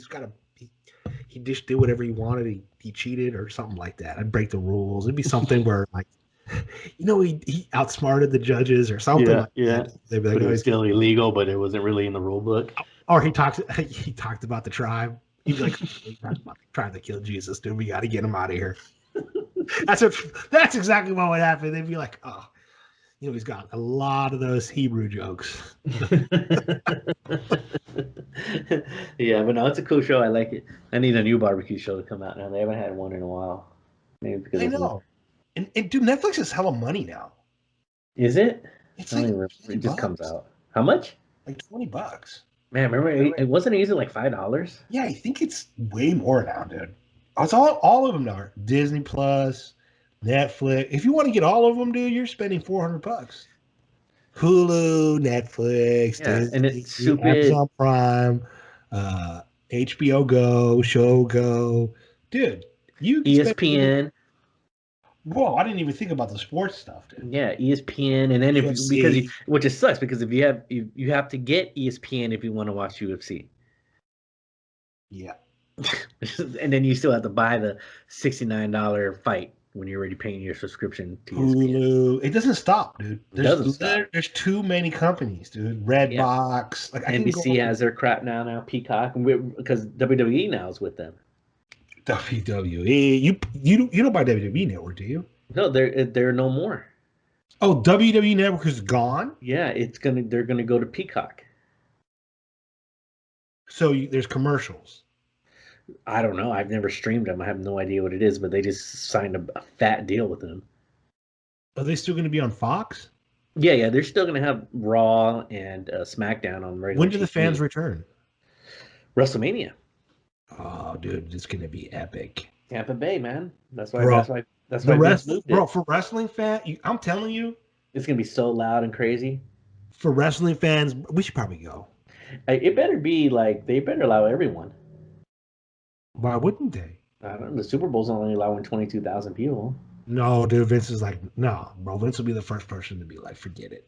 he just did whatever he wanted. He cheated or something like that. I'd break the rules. It'd be something where like, he outsmarted the judges or something. That. They'd be like, it was still illegal, but it wasn't really in the rule book. Or he talked about the tribe. He'd be like, he talked about the tribe that killed Jesus, dude. We got to get him out of here. That's exactly what would happen. They'd be like, oh, he's got a lot of those Hebrew jokes. Yeah, but no, it's a cool show. I like it. I need a new barbecue show to come out now. They haven't had one in a while. Maybe because I know. And dude, Netflix is hella money now. Is it? It's like it just comes out. How much? Like $20. Man, remember it wasn't easy like $5? Yeah, I think it's way more now, dude. It's all of them now. Disney Plus, Netflix. If you want to get all of them, dude, you're spending $400. Hulu, Netflix, Disney, and it's stupid. Amazon Prime, HBO Go, Show Go, dude. You ESPN. Whoa, I didn't even think about the sports stuff, dude. Yeah, ESPN, and then which it sucks because if you have to get ESPN if you want to watch UFC. Yeah. And then you still have to buy the $69 fight when you're already paying your subscription to ESPN. Hulu. It doesn't stop, dude. There's too many companies, dude. Redbox. Like NBC has their crap now. Peacock, because WWE now is with them. WWE. You don't buy WWE Network, do you? No, they're no more. Oh, WWE Network is gone? Yeah, they're gonna go to Peacock. So there's commercials. I don't know. I've never streamed them. I have no idea what it is, but they just signed a fat deal with them. Are they still going to be on Fox? Yeah. They're still going to have Raw and SmackDown on regular. When do the fans return? WrestleMania. Oh, dude, it's going to be epic. Tampa Bay, man. That's why. That's why. For wrestling fans, I'm telling you, it's going to be so loud and crazy. For wrestling fans, we should probably go. It better be like they better allow everyone. Why wouldn't they? I don't know. The Super Bowl's only allowing 22,000 people. No, dude. Vince is like, no, bro. Vince will be the first person to be like, forget it.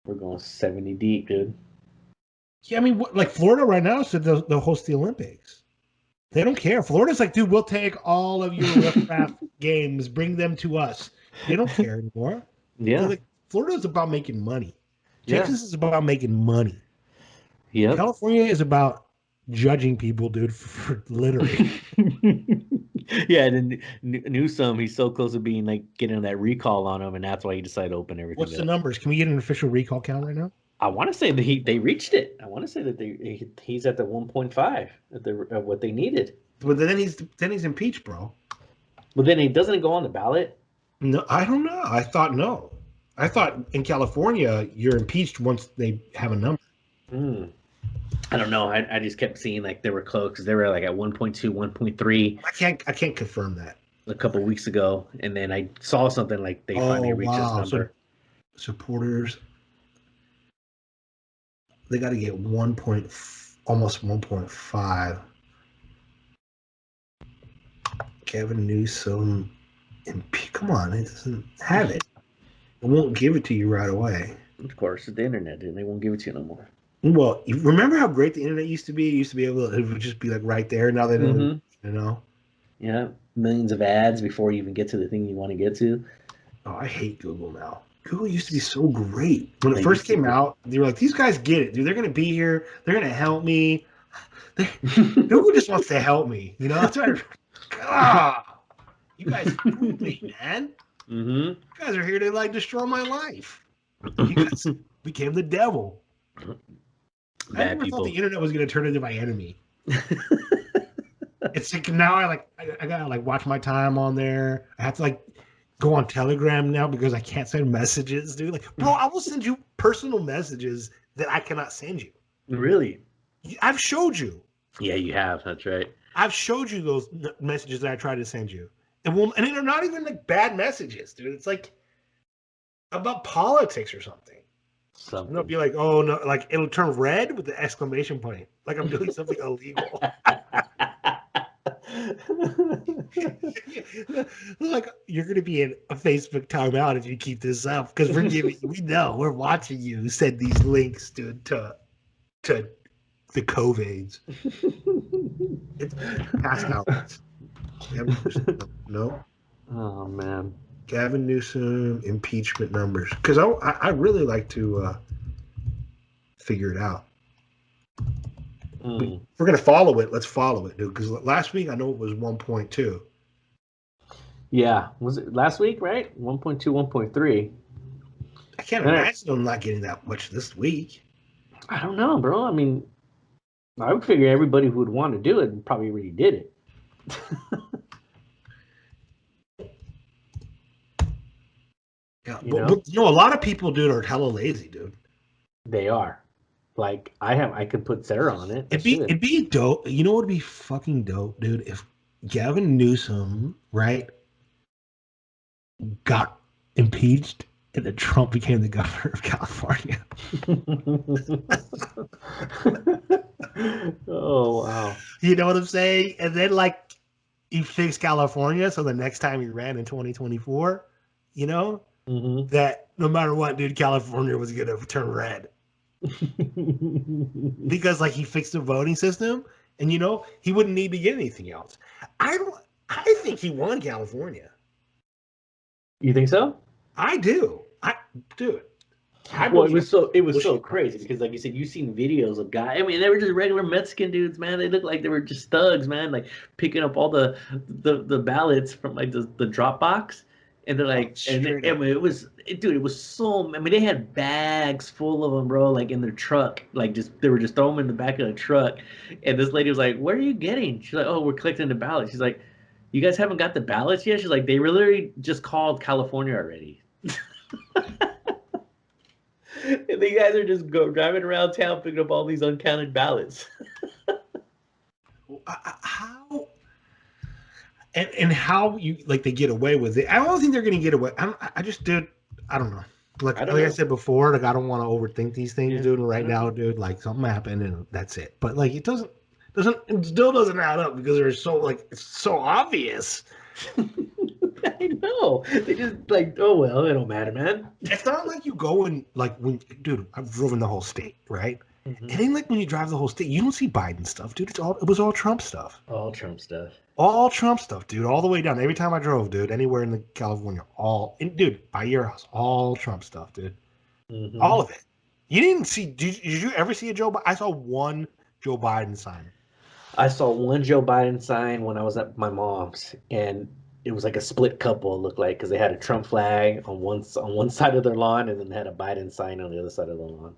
We're going 70 deep, dude. Yeah, I mean, like Florida right now said they'll host the Olympics. They don't care. Florida's like, dude, we'll take all of your riffraff games, bring them to us. They don't care anymore. Yeah. Like, Florida's about making money. Yeah. Texas is about making money. Yep. California is about judging people, dude, for littering. Yeah, and then Newsom, he's so close to being like getting that recall on him, and that's why he decided to open everything. What's the numbers? Can we get an official recall count right now? I want to say that they reached it. I want to say that he's at the 1.5 at what they needed. But then he's impeached, bro. But then he doesn't go on the ballot. No, I don't know. I thought no. I thought in California you're impeached once they have a number. I don't know. I just kept seeing like they were close because they were like at 1.2, 1.3. I can't confirm that. A couple of weeks ago, and then I saw something like they finally reached this number. So supporters, they got to get almost 1.5. Gavin Newsom, come on, it doesn't have it. It won't give it to you right away. Of course, it's the internet, and they won't give it to you no more. Well, you remember how great the internet used to be? It used to be able to, it would just be like right there. Now they don't, you know? Yeah, millions of ads before you even get to the thing you want to get to. Oh, I hate Google now. Google used to be so great. When it first came out, they were like, these guys get it, dude. They're going to be here. They're going to help me. Google just wants to help me. You know? That's why you guys fooled me, man. You guys are here to like destroy my life. You guys became the devil. I never thought the internet was going to turn into my enemy. It's like now I gotta like watch my time on there. I have to like go on Telegram now because I can't send messages, dude. Like, bro, I will send you personal messages that I cannot send you. Really? I've showed you. Yeah, you have. That's right. I've showed you those messages that I tried to send you, and they're not even like bad messages, dude. It's like about politics or something. And they'll be like, oh no, like it'll turn red with the exclamation point, like I'm doing something illegal. Like you're gonna be in a Facebook timeout if you keep this up because we know we're watching you send these links to the COVIDs. It's past out. No. Oh man. Gavin Newsom impeachment numbers because I really like to figure it out. If we're gonna follow it. Let's follow it, dude. Because last week I know it was 1.2. Yeah, was it last week? Right, 1.2, 1.3. I can't imagine them not getting that much this week. I don't know, bro. I mean, I would figure everybody who would want to do it probably already did it. Yeah, but a lot of people, dude, are hella lazy, dude. They are. Like I could put Sarah on it. It'd be dope. You know what would be fucking dope, dude? If Gavin Newsom, right, got impeached and then Trump became the governor of California. Oh wow. You know what I'm saying? And then like he fixed California, so the next time he ran in 2024, you know, that no matter what, dude, California was gonna turn red. Because like he fixed the voting system and you know he wouldn't need to get anything else. I think he won California. You think so? I do. It was so crazy because like you said, you've seen videos of guys. I mean, they were just regular Mexican dudes, man. They looked like they were just thugs, man, like picking up all the ballots from like the drop box. And they're like, it was so. I mean, they had bags full of them, bro. Like in their truck, like they were just throwing them in the back of the truck. And this lady was like, "What are you getting?" She's like, "Oh, we're collecting the ballots." She's like, "You guys haven't got the ballots yet?" She's like, "They literally just called California already." And the guys are just driving around town picking up all these uncounted ballots. How? And how you like they get away with it? I don't think they're going to get away. I don't know. Like I said before, like I don't want to overthink these things, dude. And right now, dude, like something happened and that's it. But like it still doesn't add up because they're so like it's so obvious. I know. They just like, oh well, it don't matter, man. It's not like you go and like dude, I've driven the whole state, right? It ain't like when you drive the whole state, you don't see Biden stuff, dude. It was all Trump stuff. All Trump stuff. All Trump stuff, dude. All the way down. Every time I drove, dude, anywhere in California, dude, by your house, all Trump stuff, dude. All of it. You didn't see? Did you ever see a Joe Biden? I saw one Joe Biden sign. I saw one Joe Biden sign when I was at my mom's, and it was like a split couple. It looked like because they had a Trump flag on one side of their lawn, and then they had a Biden sign on the other side of the lawn.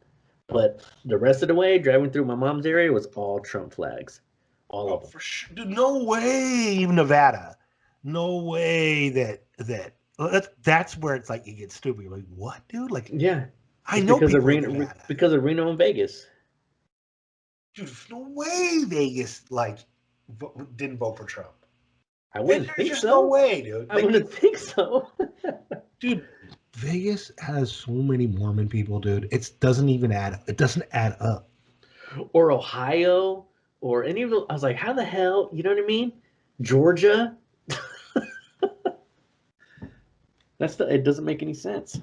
But the rest of the way, driving through my mom's area, was all Trump flags, all of them. For sure. Dude, no way, even Nevada. No way that's where it's like it gets stupid. You're like, what, dude? Like, yeah, I know because people of in Nevada. because of Reno and Vegas. Dude, there's no way Vegas didn't vote for Trump. I wouldn't think just so. No way, dude. I wouldn't think so. Dude, Vegas has so many Mormon people, dude. It doesn't add up. Or Ohio, or any of the. I was like, how the hell? You know what I mean? Georgia. It doesn't make any sense.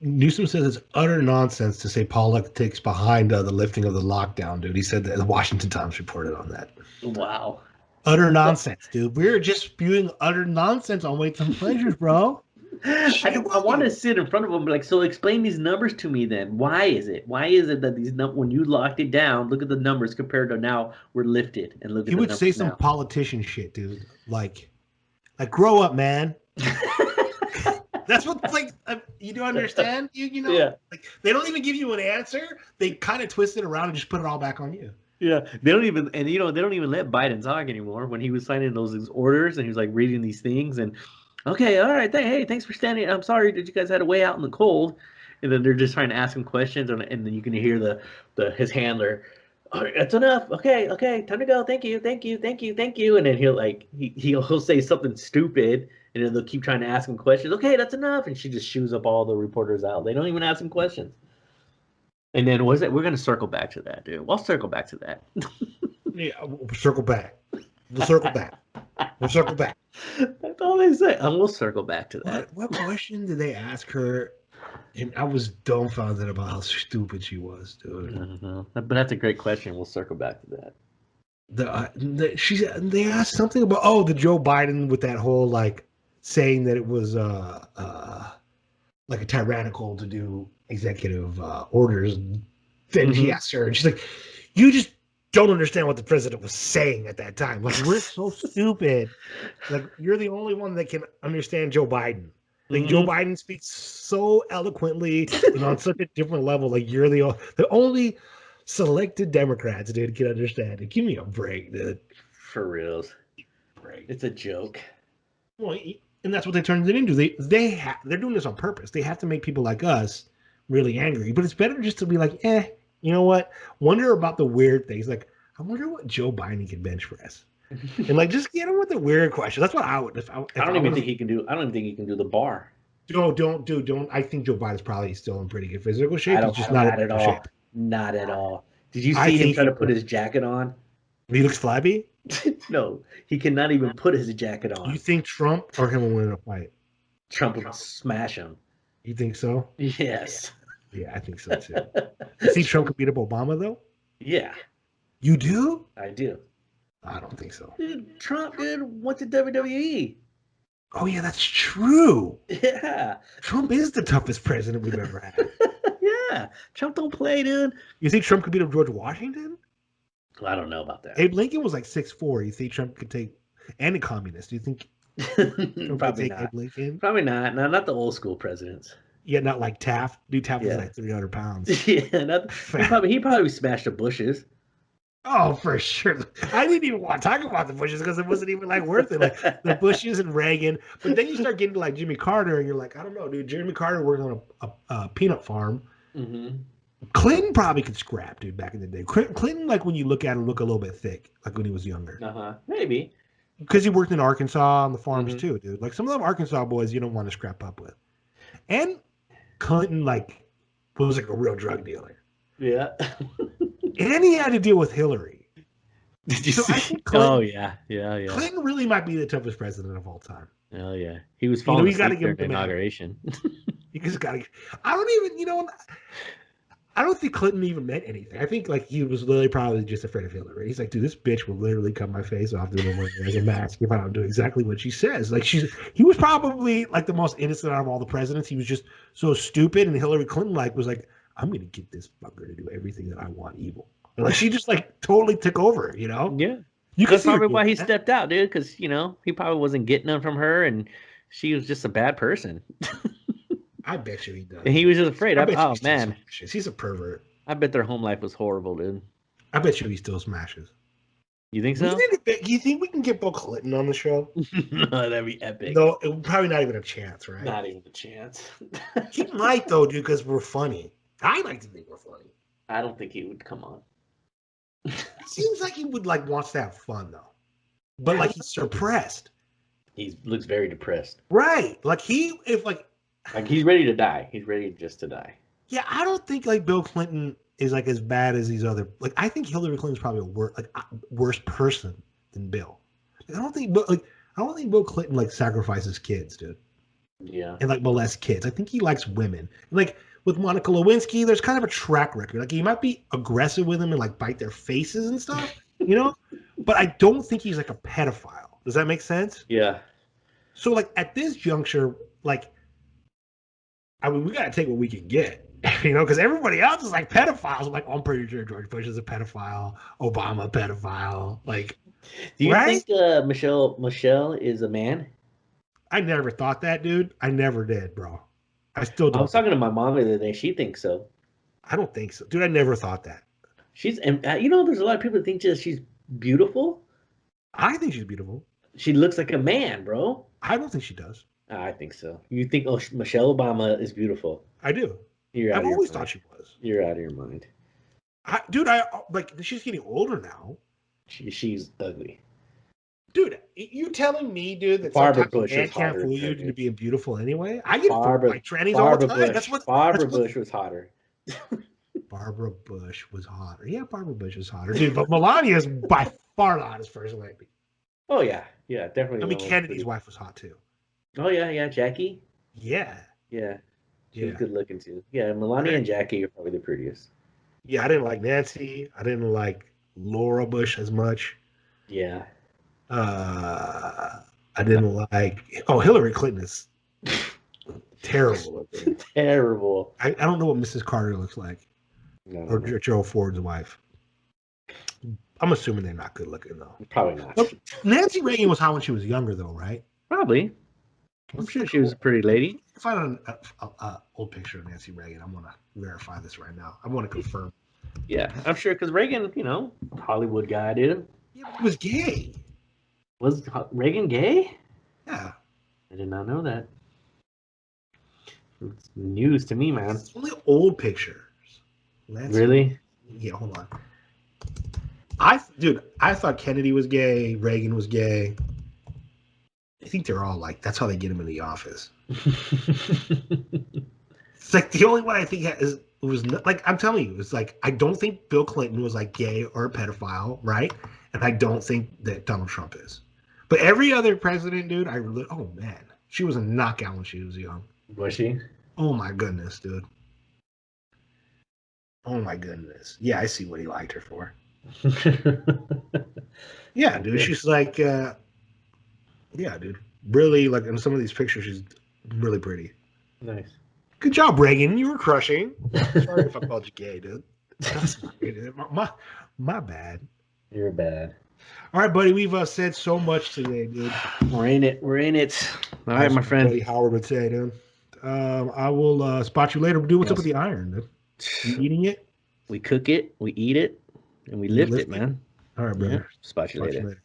Newsom says it's utter nonsense to say politics behind the lifting of the lockdown, dude. He said that the Washington Times reported on that. Wow. Utter nonsense, dude. We're just spewing utter nonsense on Weights and Pleasures, bro. I want to sit in front of them, like, so explain these numbers to me then. Why is it that these when you locked it down, look at the numbers compared to now we're lifted and look at the numbers. He would say some politician shit, dude. Like grow up, man. That's what, like, you do understand? You know? Yeah. Like, they don't even give you an answer. They kind of twist it around and just put it all back on you. Yeah, they don't even let Biden talk anymore when he was signing those orders and he was like reading these things and, okay, all right, hey, thanks for standing. I'm sorry that you guys had to wait out in the cold, and then they're just trying to ask him questions and then you can hear his handler, all right, that's enough. Okay, time to go. Thank you, and then he'll say something stupid. And then they'll keep trying to ask him questions. Okay, that's enough. And she just shoos up all the reporters out. They don't even ask him questions. And then we're going to circle back to that, dude. We'll circle back to that. Yeah, we'll circle back. We'll circle back. That's all they say. And we'll circle back to that. What question did they ask her? And I was dumbfounded about how stupid she was, dude. Mm-hmm. But that's a great question. We'll circle back to that. They asked something about the Joe Biden with that whole like saying that it was like a tyrannical to do executive orders. Then she asked her, and she's like, "You just don't understand what the president was saying at that time. Like, we're so stupid. Like, you're the only one that can understand Joe Biden. Like, Joe Biden speaks so eloquently and on such a different level. Like, you're the only selected Democrats, dude, can understand it. Give me a break, dude. For reals. It's a joke. Well, and that's what they turned it into. They're doing this on purpose. They have to make people like us really angry. But it's better just to be like, you know what? Wonder about the weird things. Like, I wonder what Joe Biden can bench press. And like, just get him with the weird question. That's what I would. I don't even think he can do the bar. Don't. I think Joe Biden's probably still in pretty good physical shape. He's just not at all. Shape. Not at all. Did you see him try to put his jacket on? He looks flabby. No, he cannot even put his jacket on. You think Trump or him will win a fight? Trump will smash him. You think so? Yes. Yeah, I think so too. You think Trump could beat up Obama though? Yeah. You do? I do. I don't think so. Dude, Trump went to WWE. Oh yeah, that's true. Yeah. Trump is the toughest president we've ever had. Yeah. Trump don't play, dude. You think Trump could beat up George Washington? Well, I don't know about that. Abe Lincoln was like 6'4". You think Trump could take and a communist? Do you think Trump could take Abe Lincoln? Probably not. No, not the old school presidents. Yeah, not like Taft. Dude, Taft was like 300 pounds. Yeah, he probably smashed the Bushes. Oh, for sure. I didn't even want to talk about the Bushes because it wasn't even like worth it. Like the Bushes and Reagan. But then you start getting to like Jimmy Carter and you're like, I don't know, dude. Jimmy Carter worked on a peanut farm. Mm-hmm. Clinton probably could scrap, dude, back in the day. Clinton, like when you look at him, look a little bit thick, like when he was younger. Maybe. Because he worked in Arkansas on the farms too, dude. Like some of them Arkansas boys you don't want to scrap up with. And Clinton, like, was like a real drug dealer. Yeah. And he had to deal with Hillary. Did you see? I think Clinton, yeah. Clinton really might be the toughest president of all time. Oh, yeah. He was falling asleep during the inauguration. You just got to... I don't even, I don't think Clinton even meant anything. I think like he was literally probably just afraid of Hillary. He's like, dude, this bitch will literally cut my face off doing a mask if I don't do exactly what she says. Like he was probably like the most innocent out of all the presidents. He was just so stupid, and Hillary Clinton like was like, I'm gonna get this fucker to do everything that I want evil. And, like she just like totally took over, you know? Yeah. That's probably why he stepped out, dude, because he probably wasn't getting them from her, and she was just a bad person. I bet you he does. And he was just afraid. Oh man, he's a pervert. I bet their home life was horrible, dude. I bet you he still smashes. You think so? Do you think we can get Bill Clinton on the show? No, that'd be epic. No, probably not even a chance, right? Not even a chance. He might though, dude, because we're funny. I like to think we're funny. I don't think he would come on. It seems like he would like wants to have fun though, but like he's suppressed. He looks very depressed. Right, like he's ready to die. He's ready just to die. Yeah, I don't think like Bill Clinton is like as bad as these other. Like I think Hillary Clinton's probably a worse person than Bill. I don't think Bill Clinton like sacrifices kids, dude. Yeah, and like molests kids. I think he likes women. Like with Monica Lewinsky, there's kind of a track record. Like he might be aggressive with them and like bite their faces and stuff, you know. But I don't think he's like a pedophile. Does that make sense? Yeah. So like at this juncture, like, I mean, we gotta take what we can get, you know, because everybody else is like pedophiles. I'm like, oh, I'm pretty sure George Bush is a pedophile, Obama a pedophile. Like, do you think Michelle is a man? I never thought that, dude. I never did, bro. I still don't. I was talking to my mom the other day. She thinks so. I don't think so, dude. I never thought that. There's a lot of people that think she's beautiful. I think she's beautiful. She looks like a man, bro. I don't think she does. I think so. You think Michelle Obama is beautiful? I do. I've always thought she was. You're out of your mind. I like she's getting older now. She's ugly. Dude, you telling me, dude, that Barbara Bush man can't fool you into being beautiful anyway? I get fooled by trannies all the time. Barbara Bush was hotter. Barbara Bush was hotter. Yeah, Barbara Bush was hotter, dude. But Melania is by far the hottest first lady. Oh yeah, definitely. I mean, Kennedy's wife was hot too. Oh yeah, Jackie. Yeah. She was good looking too. Yeah, Melania and Jackie are probably the prettiest. Yeah, I didn't like Nancy. I didn't like Laura Bush as much. Yeah. I didn't like. Oh, Hillary Clinton is terrible. Terrible. I don't know what Mrs. Carter looks like, or Gerald Ford's wife. I'm assuming they're not good looking though. Probably not. But Nancy Reagan was hot when she was younger though, right? Probably. I'm sure she was a pretty lady. If I find an old picture of Nancy Reagan, I'm gonna verify this right now. I want to confirm. Yeah, I'm sure because Reagan, Hollywood guy, dude. Yeah, but he was gay. Was Reagan gay? Yeah. I did not know that. It's news to me, man. It's only old pictures. Really? Yeah, hold on. I thought Kennedy was gay, Reagan was gay. I think they're all like, that's how they get him in the office. It's like the only one I think was like, I'm telling you, it's like, I don't think Bill Clinton was like gay or a pedophile, right? And I don't think that Donald Trump is. But every other president, dude, oh man, she was a knockout when she was young. Was she? Oh my goodness, dude. Oh my goodness. Yeah, I see what he liked her for. Yeah, dude. She's like, yeah, dude. Really, like in some of these pictures, she's really pretty. Nice. Good job, Reagan. You were crushing. Sorry if I called you gay, dude. That's not good. My bad. You're bad. All right, buddy. We've said so much today, dude. We're in it. All right, my friend. Buddy Howard would say, dude. I will spot you later. Dude, what's up with the iron, dude? You eating it? We cook it, we eat it, and we lift it, man. All right, brother. Yeah. Spot you later.